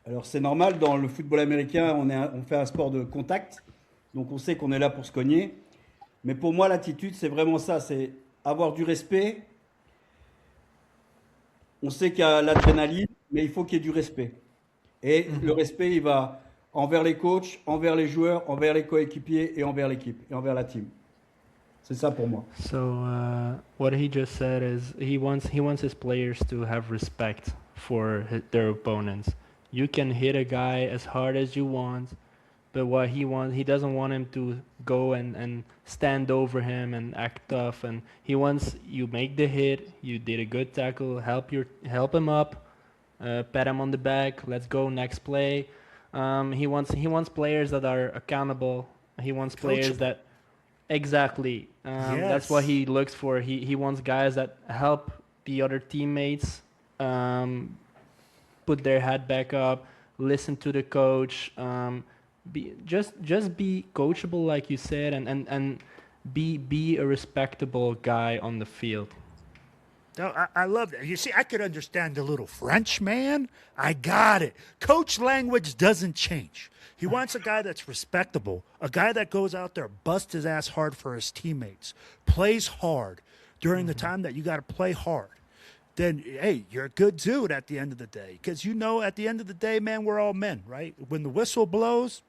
Alors c'est normal, dans le football américain, on fait un sport de contact. Donc on sait qu'on est là pour se cogner. Mais pour moi, l'attitude, c'est vraiment ça. C'est avoir du respect. On sait qu'il y a l'adrénaline, mais il faut qu'il y ait du respect. Et le respect, il va envers les coachs, envers les joueurs, envers les coéquipiers et envers l'équipe, et envers la team. C'est ça pour moi. So what he just said is he wants his players to have respect for their opponents. You can hit a guy as hard as you want, but what he doesn't want him to go and stand over him and act tough. And he wants you make the hit. You did a good tackle. Help him up. Pat him on the back. Let's go next play. He wants players that are accountable. He wants players Coachable. that exactly. That's what he looks for. He wants guys that help the other teammates put their head back up, listen to the coach, just be coachable like you said, and be a respectable guy on the field. No, I love that. You see, I could understand a little French, man. I got it. Coach language doesn't change. He wants a guy that's respectable, a guy that goes out there, busts his ass hard for his teammates, plays hard during the time that you got to play hard. Then, hey, you're a good dude at the end of the day. Because you know, at the end of the day, man, we're all men, right? When the whistle blows,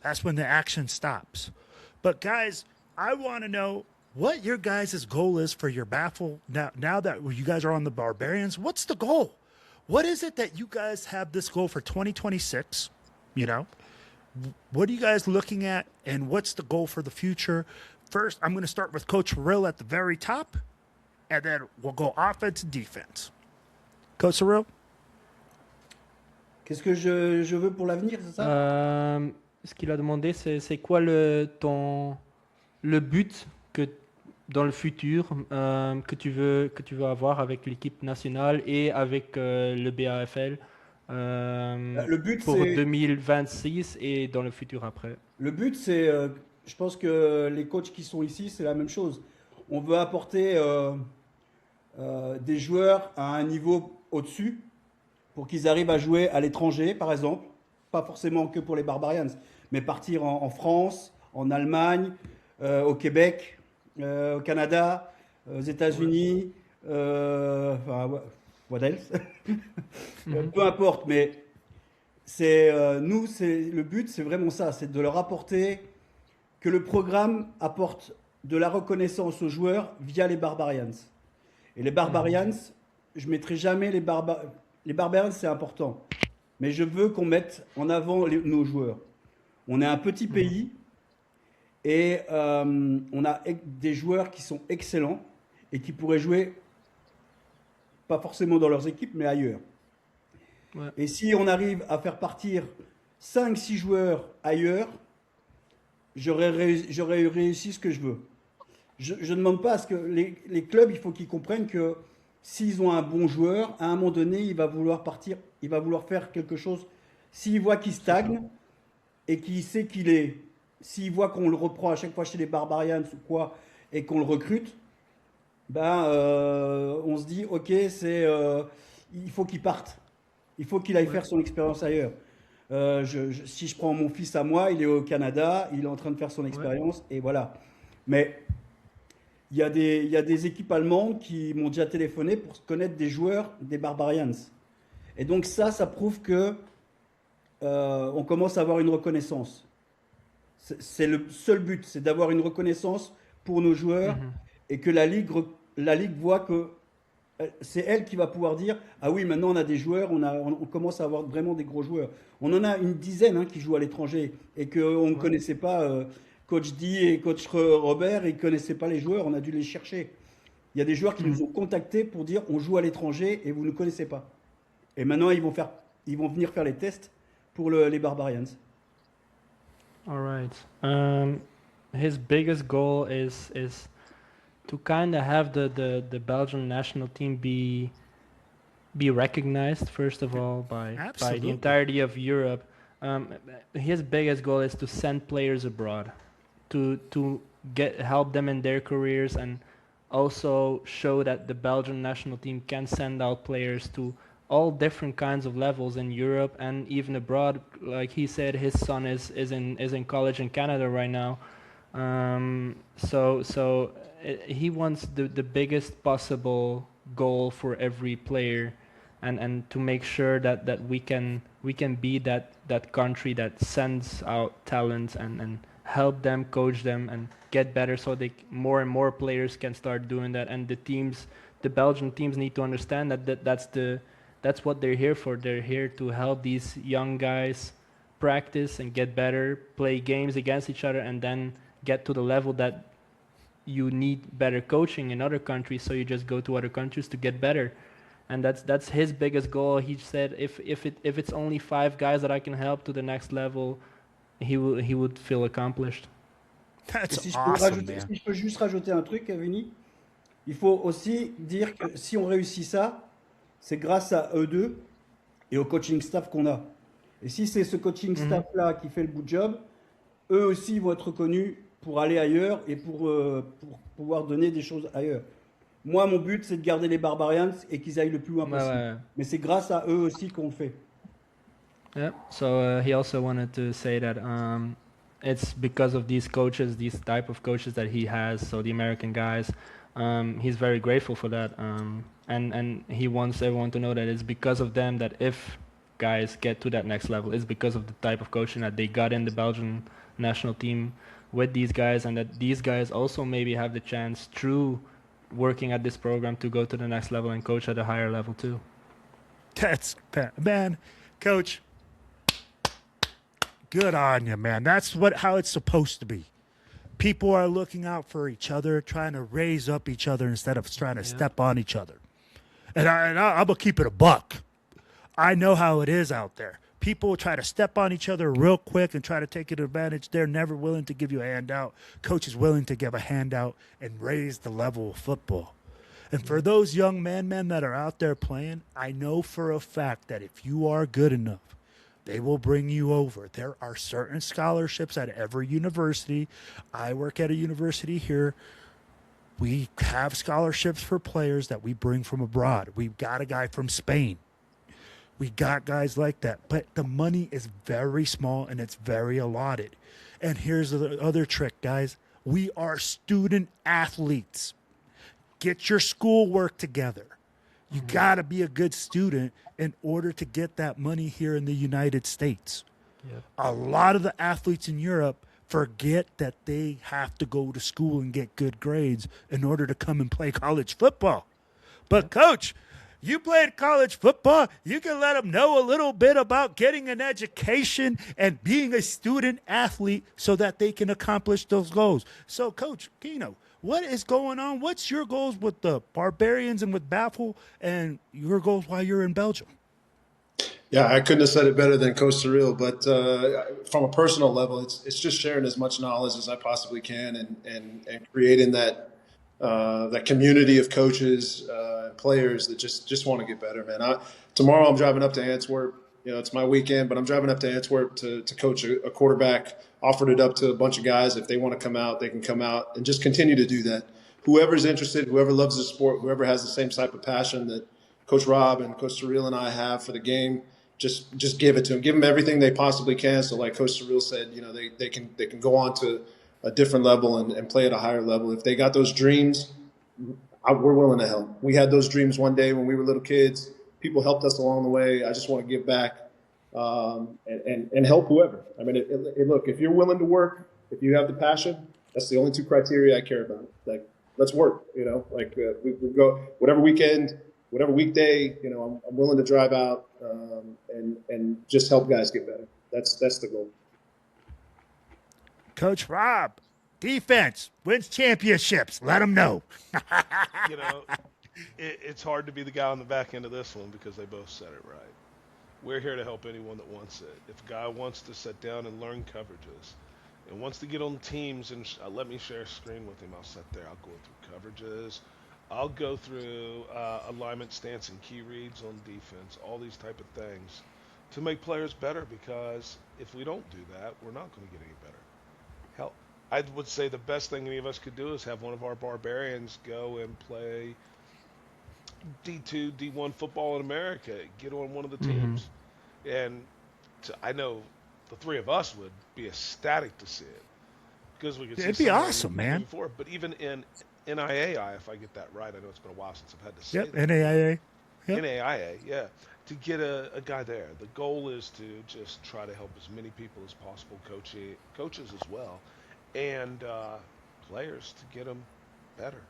that's when the action stops. But, guys, I want to know what your guys' goal is for your baffle. Now that you guys are on the Barbarians, what's the goal? What is it that you guys have this goal for 2026? You know, what are you guys looking at, and what's the goal for the future? First, I'm going to start with Coach Rill at the very top, and then we'll go offense and defense. Coach Rill? Qu'est-ce que je veux pour l'avenir, c'est ça? Ce qu'il a demandé, c'est quoi le but que dans le futur que tu veux avoir avec l'équipe nationale et avec le BAFL Le but, pour c'est 2026 et dans le futur après. Le but, c'est, je pense que les coachs qui sont ici, c'est la même chose. On veut apporter des joueurs à un niveau au-dessus pour qu'ils arrivent à jouer à l'étranger, par exemple. Pas forcément que pour les Barbarians, mais partir en France, en Allemagne, au Québec, au Canada, aux États-Unis, enfin, what else? Peu importe, mais nous, le but, c'est vraiment ça, c'est de leur apporter, que le programme apporte de la reconnaissance aux joueurs via les Barbarians. Et les Barbarians, je ne mettrai jamais les Barbarians, c'est important. Mais je veux qu'on mette en avant nos joueurs. On est un petit pays et on a des joueurs qui sont excellents et qui pourraient jouer, pas forcément dans leurs équipes, mais ailleurs. Ouais. Et si on arrive à faire partir 5-6 joueurs ailleurs, j'aurais réussi ce que je veux. Je ne demande pas à ce que les clubs, il faut qu'ils comprennent que s'ils ont un bon joueur, à un moment donné, il va vouloir partir, il va vouloir faire quelque chose. S'il voit qu'il stagne et qu'il sait qu'il est, s'il voit qu'on le reprend à chaque fois chez les Barbarians ou quoi, et qu'on le recrute, ben, on se dit, ok, il faut qu'il parte. Il faut qu'il aille faire son expérience ailleurs. Si je prends mon fils à moi, il est au Canada, il est en train de faire son expérience, et voilà. Mais il y a des équipes allemandes qui m'ont déjà téléphoné pour connaître des joueurs des Barbarians. Et donc ça prouve que on commence à avoir une reconnaissance. C'est le seul but, c'est d'avoir une reconnaissance pour nos joueurs et que la Ligue voit que c'est elle qui va pouvoir dire « Ah oui, maintenant on a des joueurs, on commence à avoir vraiment des gros joueurs. » On en a une dizaine qui jouent à l'étranger et qu'on ne connaissait pas. Coach D et Coach Robert, ils ne connaissaient pas les joueurs, on a dû les chercher. Il y a des joueurs qui nous ont contactés pour dire « On joue à l'étranger et vous ne connaissez pas. » Et maintenant, ils vont venir faire les tests pour les Barbarians. All right. His biggest goal is to kind of have the Belgian national team be recognized first of all by the Absolutely. entirety of Europe. His biggest goal is to send players abroad, to help them in their careers, and also show that the Belgian national team can send out players to all different kinds of levels in Europe and even abroad. Like he said, his son is in college in Canada right now. He wants the biggest possible goal for every player, and to make sure that we can be that country that sends out talents and help them, coach them, and get better, so more and more players can start doing that. And the Belgian teams need to understand that's what they're here for. They're here to help these young guys practice and get better, play games against each other, and then get to the level that you need better coaching in other countries, so you just go to other countries to get better. And that's his biggest goal. He said if it's only 5 guys that I can help to the next level, he would feel accomplished. That's Si awesome, man. je peux juste rajouter un truc, Vinny, il faut aussi dire que si on réussit ça, c'est grâce à eux deux et au coaching staff qu'on a. Et si c'est ce coaching staff-là qui fait le bout de job, eux aussi vont être reconnus pour aller ailleurs et pour pouvoir donner des choses ailleurs. Moi, mon but, c'est de garder les Barbarians et qu'ils aillent le plus loin possible. Ouais. Mais c'est grâce à eux aussi qu'on le fait. Yeah. So he also wanted to say that it's because of these coaches, these type of coaches that he has. So the American guys, he's very grateful for that. And he wants everyone to know that it's because of them that if guys get to that next level, it's because of the type of coaching that they got in the Belgian national team with these guys, and that these guys also maybe have the chance through working at this program to go to the next level and coach at a higher level too. That's, man, Coach, good on you, man. That's how it's supposed to be. People are looking out for each other, trying to raise up each other instead of trying to step on each other. And I'm going to keep it a buck. I know how it is out there. People try to step on each other real quick and try to take advantage. They're never willing to give you a handout. Coach is willing to give a handout and raise the level of football. And for those young men that are out there playing, I know for a fact that if you are good enough, they will bring you over. There are certain scholarships at every university. I work at a university here. We have scholarships for players that we bring from abroad. We've got a guy from Spain. We got guys like that. But the money is very small and it's very allotted. And here's the other trick, guys. We are student athletes. Get your schoolwork together. You got to be a good student in order to get that money here in the United States. Yep. A lot of the athletes in Europe forget that they have to go to school and get good grades in order to come and play college football. But, Coach, you played college football. You can let them know a little bit about getting an education and being a student athlete so that they can accomplish those goals. So, Coach Kino, what is going on? What's your goals with the Barbarians and with Baffle, and your goals while you're in Belgium? Yeah, I couldn't have said it better than Coach Surreal, but from a personal level, it's just sharing as much knowledge as I possibly can and creating that community of coaches and players that just want to get better, man. Tomorrow I'm driving up to Antwerp. You know, it's my weekend, but I'm driving up to Antwerp to coach a quarterback. Offered it up to a bunch of guys. If they want to come out, they can come out, and just continue to do that. Whoever's interested, whoever loves the sport, whoever has the same type of passion that Coach Rob and Coach Surreal and I have for the game, just give it to them. Give them everything they possibly can. So like Coach Surreal said, you know, they can go on to a different level and play at a higher level. If they got those dreams, we're willing to help. We had those dreams one day when we were little kids. People helped us along the way. I just want to give back and help whoever. I mean, look, if you're willing to work, if you have the passion, that's the only 2 criteria I care about. Like, let's work, you know, like we go whatever weekend, whatever weekday, you know, I'm willing to drive out and just help guys get better. That's the goal. Coach Rob, defense wins championships. Let them know. You know, it's hard to be the guy on the back end of this one because they both said it right. We're here to help anyone that wants it. If a guy wants to sit down and learn coverages And once they get on the teams and let me share a screen with him, I'll sit there. I'll go through coverages. I'll go through alignment, stance, and key reads on defense. All these type of things to make players better. Because if we don't do that, we're not going to get any better. Hell, I would say the best thing any of us could do is have one of our Barbarians go and play D2, D1 football in America. Get on one of the teams, and I know the three of us would be ecstatic to see it because we could see It'd be somebody awesome, man. moving forward. But even in NIAI, if I get that right, I know it's been a while since I've had to say Yep, that. NAIA. Yep. NAIA, yeah. To get a guy there, the goal is to just try to help as many people as possible, coaches as well, and players to get them better.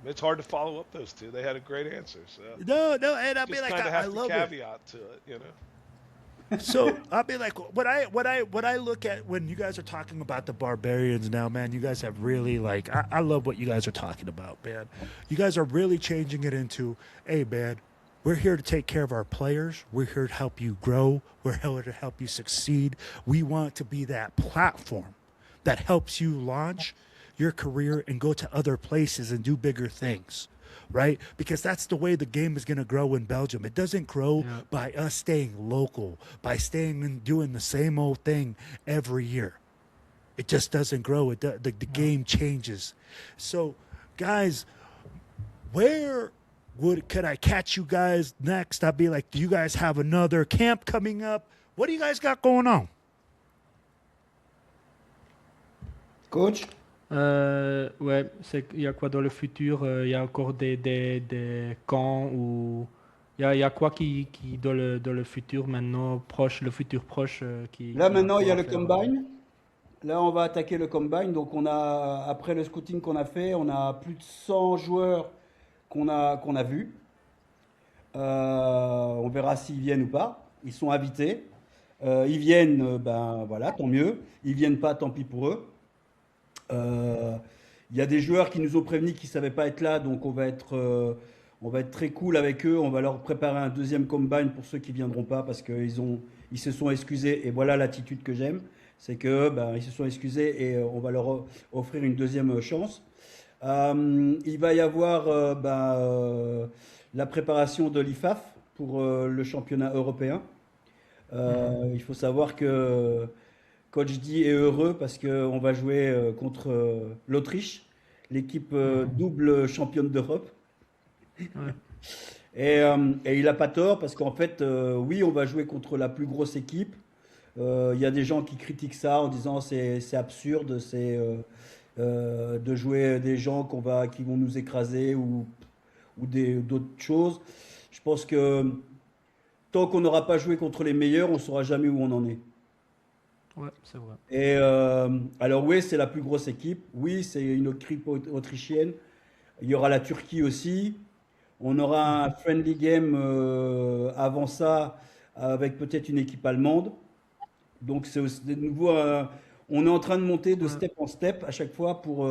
It's hard to follow up those two. They had a great answer. So No, and I'll be just like, kind of I have to love it. caveat to it, you know. So I'll be like, what I look at when you guys are talking about the Barbarians now, man, you guys have really like, I love what you guys are talking about, man. You guys are really changing it into, hey, man, we're here to take care of our players. We're here to help you grow. We're here to help you succeed. We want to be that platform that helps you launch your career and go to other places and do bigger things. Right? Because that's the way the game is going to grow in Belgium. It doesn't grow by us staying local, by staying and doing the same old thing every year. It just doesn't grow. The game changes. So, guys, where could I catch you guys next? I'd be like, do you guys have another camp coming up? What do you guys got going on? Coach? Ouais, il y a quoi dans le futur? Il y a encore des camps ou il y a quoi qui dans le futur maintenant proche, le futur proche Là qui est maintenant, il y a encore le à faire? combine. Là, on va attaquer le combine. Donc, on a, après le scouting qu'on a fait, on a plus de 100 joueurs qu'on a vus. On verra s'ils viennent ou pas. Ils sont invités. Ils viennent, ben voilà, tant mieux. Ils viennent pas, tant pis pour eux. Il y a des joueurs qui nous ont prévenus qu'ils ne savaient pas être là, donc on va être très cool avec eux. On va leur préparer un deuxième combine pour ceux qui ne viendront pas parce qu'ils se sont excusés. Et voilà l'attitude que j'aime, c'est que ben, ils se sont excusés et on va leur offrir une deuxième chance. Il va y avoir la préparation de l'IFAF pour le championnat européen. Il faut savoir que Coach D est heureux parce qu'on va jouer contre l'Autriche, l'équipe double championne d'Europe. Ouais. Et il n'a pas tort parce qu'en fait, oui, on va jouer contre la plus grosse équipe. Il y a des gens qui critiquent ça en disant c'est absurde, c'est de jouer des gens qui vont nous écraser ou d'autres choses. Je pense que tant qu'on n'aura pas joué contre les meilleurs, on ne saura jamais où on en est. Ouais, c'est vrai. Et alors oui, c'est la plus grosse équipe. Oui, c'est une équipe autrichienne. Il y aura la Turquie aussi. On aura un friendly game avant ça avec peut-être une équipe allemande. Donc c'est de nouveau, on est en train de monter de step en step à chaque fois pour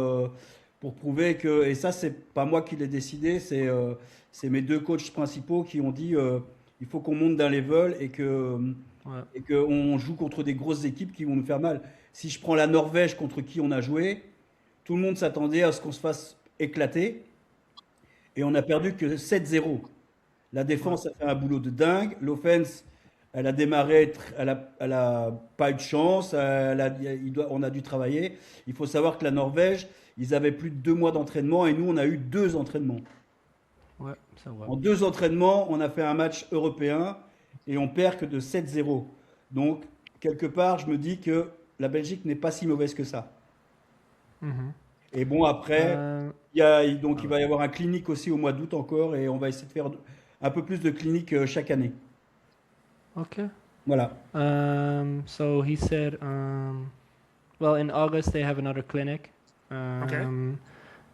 prouver que, et ça c'est pas moi qui l'ai décidé, c'est mes deux coachs principaux qui ont dit il faut qu'on monte d'un level et qu'on joue contre des grosses équipes qui vont nous faire mal. Si je prends la Norvège contre qui on a joué, tout le monde s'attendait à ce qu'on se fasse éclater et on a perdu que 7-0. La défense a fait un boulot de dingue, l'offense elle a démarré, elle a pas eu de chance, on a dû travailler. Il faut savoir que la Norvège, ils avaient plus de 2 mois d'entraînement et nous on a eu 2 entraînements. Ouais, c'est vrai. En 2 entraînements, on a fait un match européen et on perd que de 7-0. Donc, quelque part, je me dis que la Belgique n'est pas si mauvaise que ça. Mhm. Et bon, après, il va y avoir un clinique aussi au mois d'août encore et on va essayer de faire un peu plus de cliniques chaque année. Okay. Voilà. So he said, well, in August they have another clinic. Okay.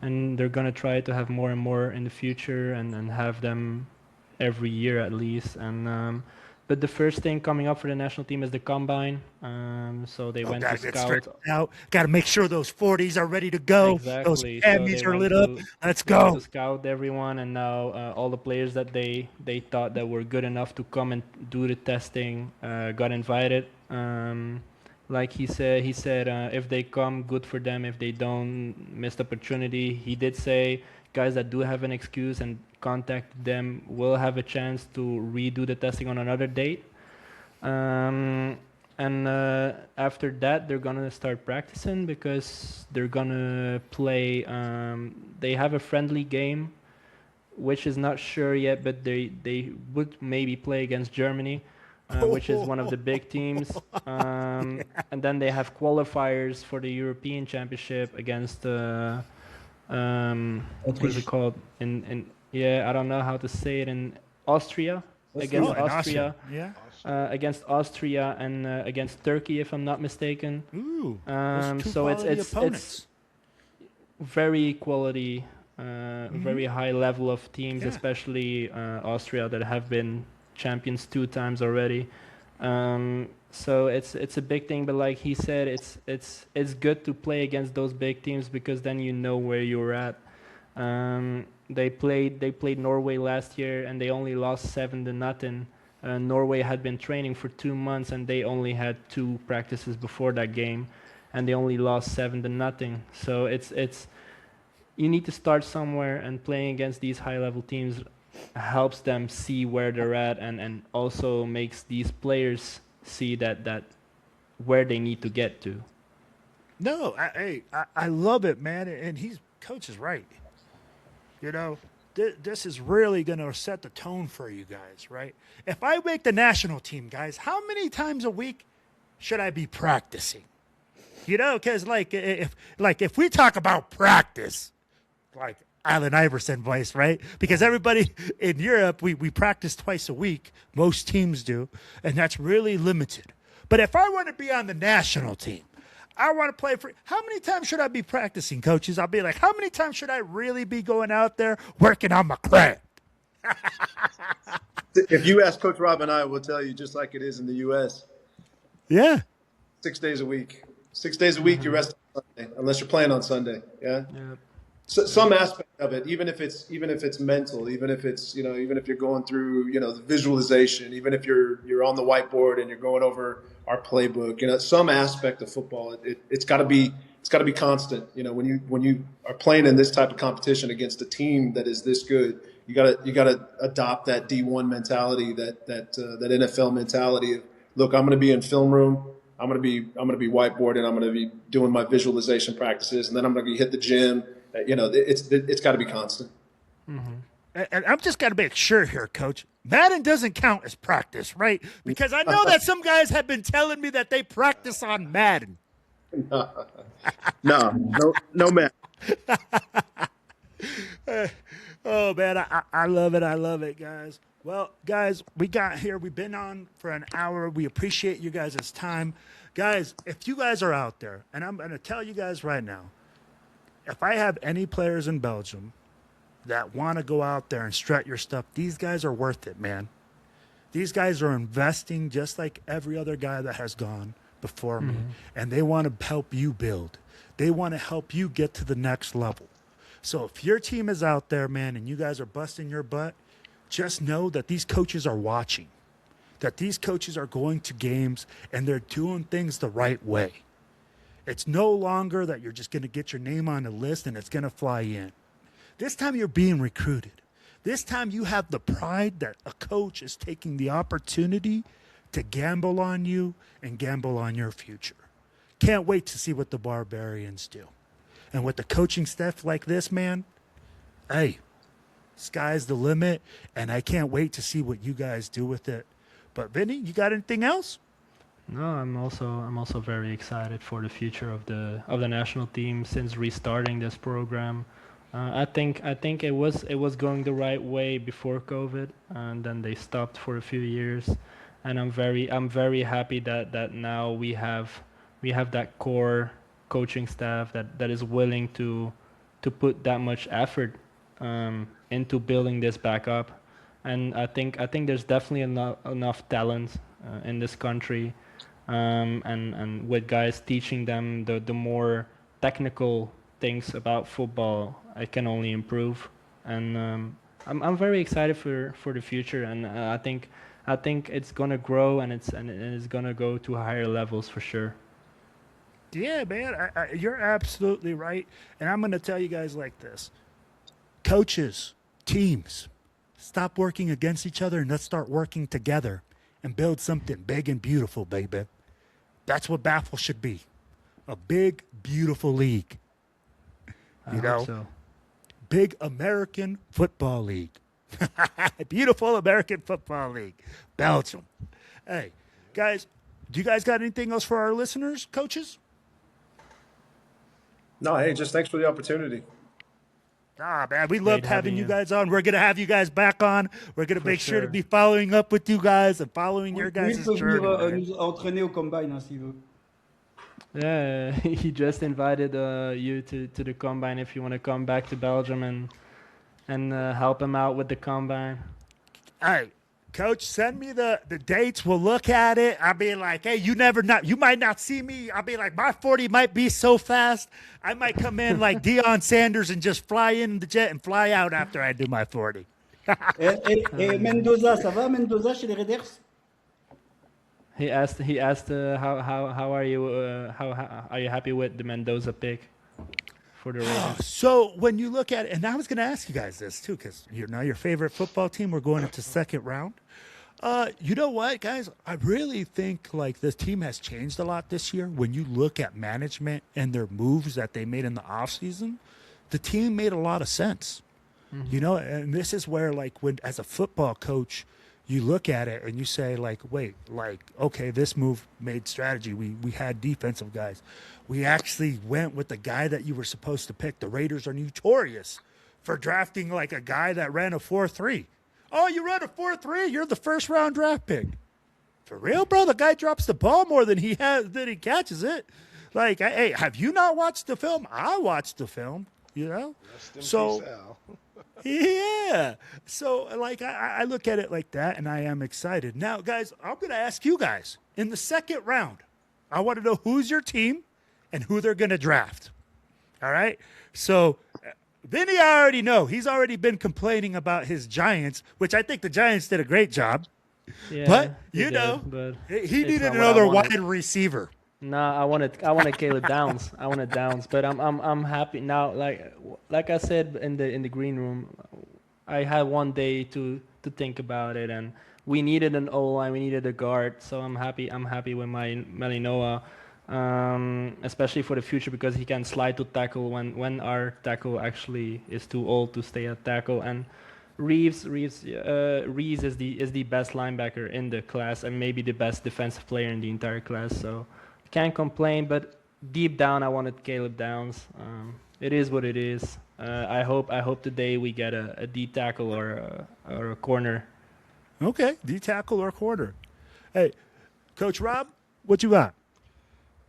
And they're gonna try to have more and more in the future and have them every year at least. And but the first thing coming up for the national team is the combine. So they went to Gotta get scout. straightened out. Got to make sure those 40s are ready to go. Those Exactly. Emmys they are went lit up. Let's go. to scout everyone, and now all the players that they thought that were good enough to come and do the testing got invited. Like he said, if they come, good for them. If they don't, missed opportunity. He did say guys that do have an excuse and contact them will have a chance to redo the testing on another date. And after that, they're gonna start practicing because they're gonna play. They have a friendly game, which is not sure yet, but they would maybe play against Germany, which is one of the big teams. And then they have qualifiers for the European Championship against what is it called? In yeah, I don't know how to say it in Austria. Against Oh, and Austria. Yeah. Against Austria and against Turkey, if I'm not mistaken. Ooh. Those two So quality it's opponents. very quality, very high level of teams, Yeah. especially Austria that have been champions 2 times already. So it's a big thing, but like he said, it's good to play against those big teams because then you know where you're at. They played Norway last year and they only lost 7-0. Norway had been training for 2 months and they only had 2 practices before that game, and they only lost 7-0. So it's you need to start somewhere, and playing against these high level teams helps them see where they're at, and also makes these players see that where they need to get to. No, I love it, man. And coach is right. You know, this is really going to set the tone for you guys, right? If I make the national team, guys, how many times a week should I be practicing? You know, because if we talk about practice, like Allen Iverson voice, right? Because everybody in Europe, we practice twice a week. Most teams do, and that's really limited. But if I want to be on the national team, I want to play for. How many times should I be practicing, coaches? I'll be like, how many times should I really be going out there working on my craft? If you ask Coach Rob and I, we'll tell you just like it is in the U.S. Yeah. 6 days a week. 6 days a week, you rest on Sunday, unless you're playing on Sunday. Yeah. Yep. So, some aspect of it, even if it's mental, even if it's even if you're going through the visualization, even if you're on the whiteboard and you're going over our playbook, some aspect of football, it's got to be constant. When you are playing in this type of competition against a team that is this good, you gotta adopt that D1 mentality, that NFL mentality of, look, I'm gonna be in film room. I'm gonna be whiteboarding. I'm gonna be doing my visualization practices, and then I'm gonna hit the gym. It's got to be constant. And I'm just got to make sure here, Coach. Madden doesn't count as practice, right? Because I know that some guys have been telling me that they practice on Madden. No, man. Oh, man, I love it. I love it, guys. Well, guys, we got here. We've been on for an hour. We appreciate you guys' time. Guys, if you guys are out there, and I'm going to tell you guys right now, if I have any players in Belgium that want to go out there and strut your stuff, these guys are worth it, man. These guys are investing just like every other guy that has gone before me, and they want to help you build. They want to help you get to the next level. So if your team is out there, man, and you guys are busting your butt, just know that these coaches are watching, that these coaches are going to games and they're doing things the right way. It's no longer that you're just going to get your name on a list and it's going to fly in. This time you're being recruited. This time you have the pride that a coach is taking the opportunity to gamble on you and gamble on your future. Can't wait to see what the Barbarians do. And with the coaching staff like this, man, hey, sky's the limit, and I can't wait to see what you guys do with it. But Vinny, you got anything else? No, I'm also very excited for the future of the national team since restarting this program. I think it was going the right way before COVID, and then they stopped for a few years, and I'm very happy that now we have that core coaching staff that is willing to put that much effort into building this back up, and I think there's definitely enough talent in this country. And with guys teaching them the more technical things about football, it can only improve. And I'm very excited for the future, and I think it's gonna grow and it's gonna go to higher levels for sure. Yeah, man, you're absolutely right. And I'm going to tell you guys like this: coaches, teams, stop working against each other and let's start working together and build something big and beautiful, baby. That's what Baffle should be, a big, beautiful league. I You hope know, so. big American football league. Beautiful American football league. Belgium. Hey, guys, do you guys got anything else for our listeners, coaches? No, hey, just thanks for the opportunity. Ah, man, we Great loved having having you you. guys on. We're going to have you guys back on. We're going to For make sure to sure. be following up with you guys and following your Oui, il guys' peut venir journey, man. nous entraîner au combine hein, s'il veut. Yeah, he just invited you to the combine if you want to come back to Belgium and help him out with the combine. Hey, coach, send me the dates. We'll look at it. I'll be like, hey, you might not see me. I'll be like, my 40 might be so fast. I might come in like Deion Sanders and just fly in the jet and fly out after I do my 40. Et Mendoza, ça va Mendoza chez les Raiders? He asked how are you how are you happy with the Mendoza pick for the Raiders? So when you look at it, and I was going to ask you guys this too, because you're now your favorite football team. We're going into second round. You know what, guys? I really think like this team has changed a lot this year. When you look at management and their moves that they made in the offseason, the team made a lot of sense. You know, and this is where like when as a football coach, you look at it and you say like, wait, like, okay, this move made strategy. We had defensive guys. We actually went with the guy that you were supposed to pick. The Raiders are notorious for drafting like a guy that ran a 4.3. Oh, you run a 4.3? You're the first round draft pick. For real, bro? The guy drops the ball more than he catches it. Like, hey, have you not watched the film? I watched the film, you know? Rest in So peace, Al. yeah. So, like, I look at it like that, and I am excited. Now, guys, I'm going to ask you guys in the second round, I want to know who's your team and who they're going to draft. All right? So, Vinny, I already know. He's already been complaining about his Giants, which I think the Giants did a great job. Yeah, But, he you did, know, but he it's needed not what I another wanted. wide receiver. Nah, I wanted Caleb Downs. I wanted Downs, but I'm happy now. Like I said in the green room, I had one day to think about it, and we needed an O line, we needed a guard. So I'm happy. I'm happy with my Malinois, especially for the future because he can slide to tackle when our tackle actually is too old to stay at tackle. And Reeves is the best linebacker in the class and maybe the best defensive player in the entire class. So can't complain, but deep down I wanted Caleb Downs. It is what it is. I hope today we get a D tackle or a corner. Okay, D tackle or quarter. Hey, Coach Rob, what you got?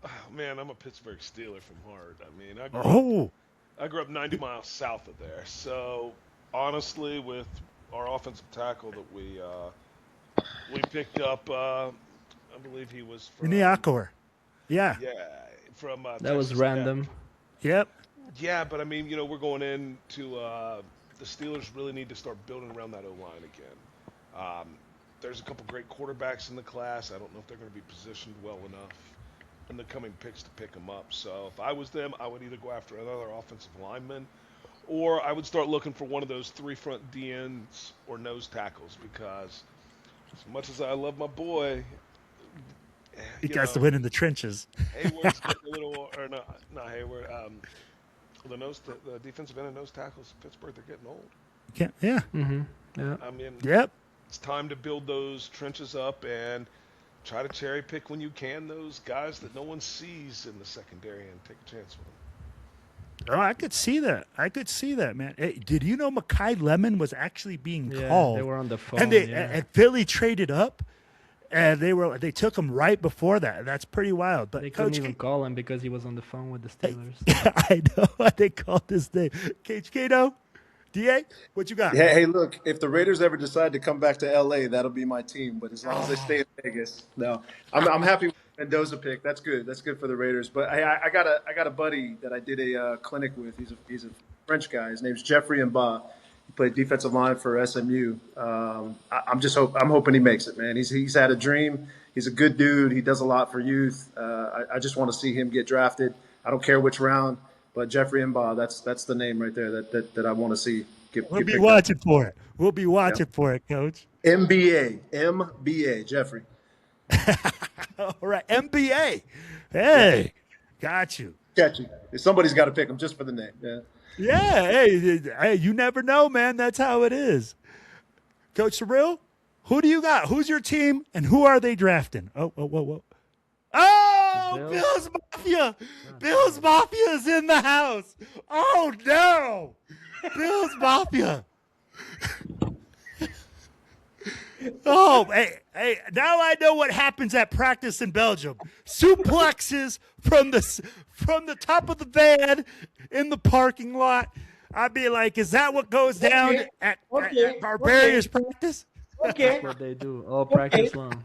Oh, man, I'm a Pittsburgh Steeler from heart. I mean, Oh, I grew up 90 miles south of there. So honestly, with our offensive tackle that we picked up, I believe he was from Niakor. Yeah. yeah from That was Texas Tech. random. Yep. Yeah, but I mean, we're going into the Steelers really need to start building around that O-line again. There's a couple great quarterbacks in the class. I don't know if they're going to be positioned well enough in the coming picks to pick them up. So if I was them, I would either go after another offensive lineman, or I would start looking for one of those three front DNs or nose tackles because as much as I love my boy, He got to win in the trenches. Hayward's getting a little, or not Hayward. The defensive end and nose tackles in Pittsburgh, they're getting old. Yeah. Yeah. I mean, Yep. it's time to build those trenches up and try to cherry pick when you can those guys that no one sees in the secondary and take a chance with them. Oh, I could see that, man. Hey, did you know Mekhi Lemon was actually being Yeah, called? they were on the phone. and yeah. and Philly traded up, and they took him right before that. That's pretty wild. But They couldn't Coach, even call him because he was on the phone with the Steelers. I know what they called his name. Coach Kato, Da, what you got? Yeah, hey, look, if the Raiders ever decide to come back to LA, that'll be my team. But as long as they stay in Vegas, no, I'm happy with the Mendoza pick. That's good. That's good for the Raiders. But I got a buddy that I did a clinic with. He's a French guy. His name's Jeffrey Mba. played defensive line for SMU. I'm hoping he makes it, man. He's had a dream. He's a good dude. He does a lot for youth. I just want to see him get drafted. I don't care which round, but Jeffrey Mba, that's the name right there that I want to see We'll get be picked watching for it. We'll be watching for it, Coach. MBA, Jeffrey. All right, MBA. Hey, got you. Catchy. Somebody's got to pick him just for the name. Yeah. Yeah, hey, you never know, man. That's how it is. Coach Cyril, who do you got? Who's your team, and who are they drafting? Oh, whoa, whoa, whoa. Oh, Bills Mafia. Bills Mafia is in the house. Oh, no. Bills Mafia. Oh, hey, now I know what happens at practice in Belgium. Suplexes from the top of the van in the parking lot. I'd be like, is that what goes down at Barbarians practice? That's what they do all practice long.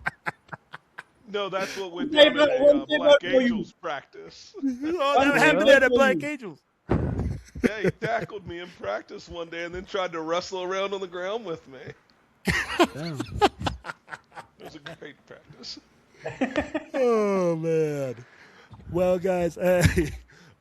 No, that's what went down at a Black Angels practice. Oh, that happened at a Black Angels. Yeah, he tackled me in practice one day and then tried to wrestle around on the ground with me. Damn. It was a great practice. Oh, man. Well, guys,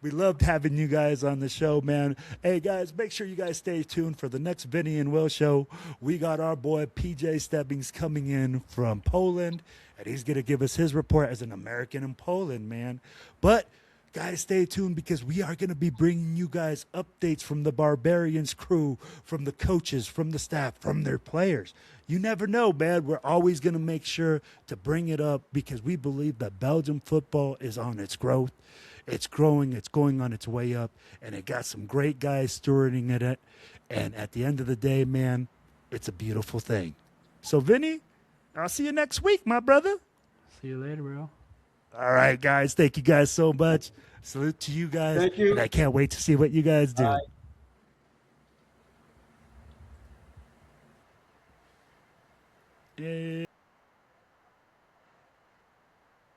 we loved having you guys on the show, man. Hey, guys, make sure you guys stay tuned for the next Vinny and Will show. We got our boy PJ Stebbings coming in from Poland, and he's going to give us his report as an American in Poland, man. But guys, stay tuned because we are going to be bringing you guys updates from the Barbarians crew, from the coaches, from the staff, from their players. You never know, man. We're always going to make sure to bring it up because we believe that Belgium football is on its growth. It's growing. It's going on its way up. And it got some great guys stewarding it. And at the end of the day, man, it's a beautiful thing. So, Vinny, I'll see you next week, my brother. See you later, bro. All right, guys. Thank you guys so much. Salute to you guys. Thank you. And I can't wait to see what you guys do. Bye. Yeah.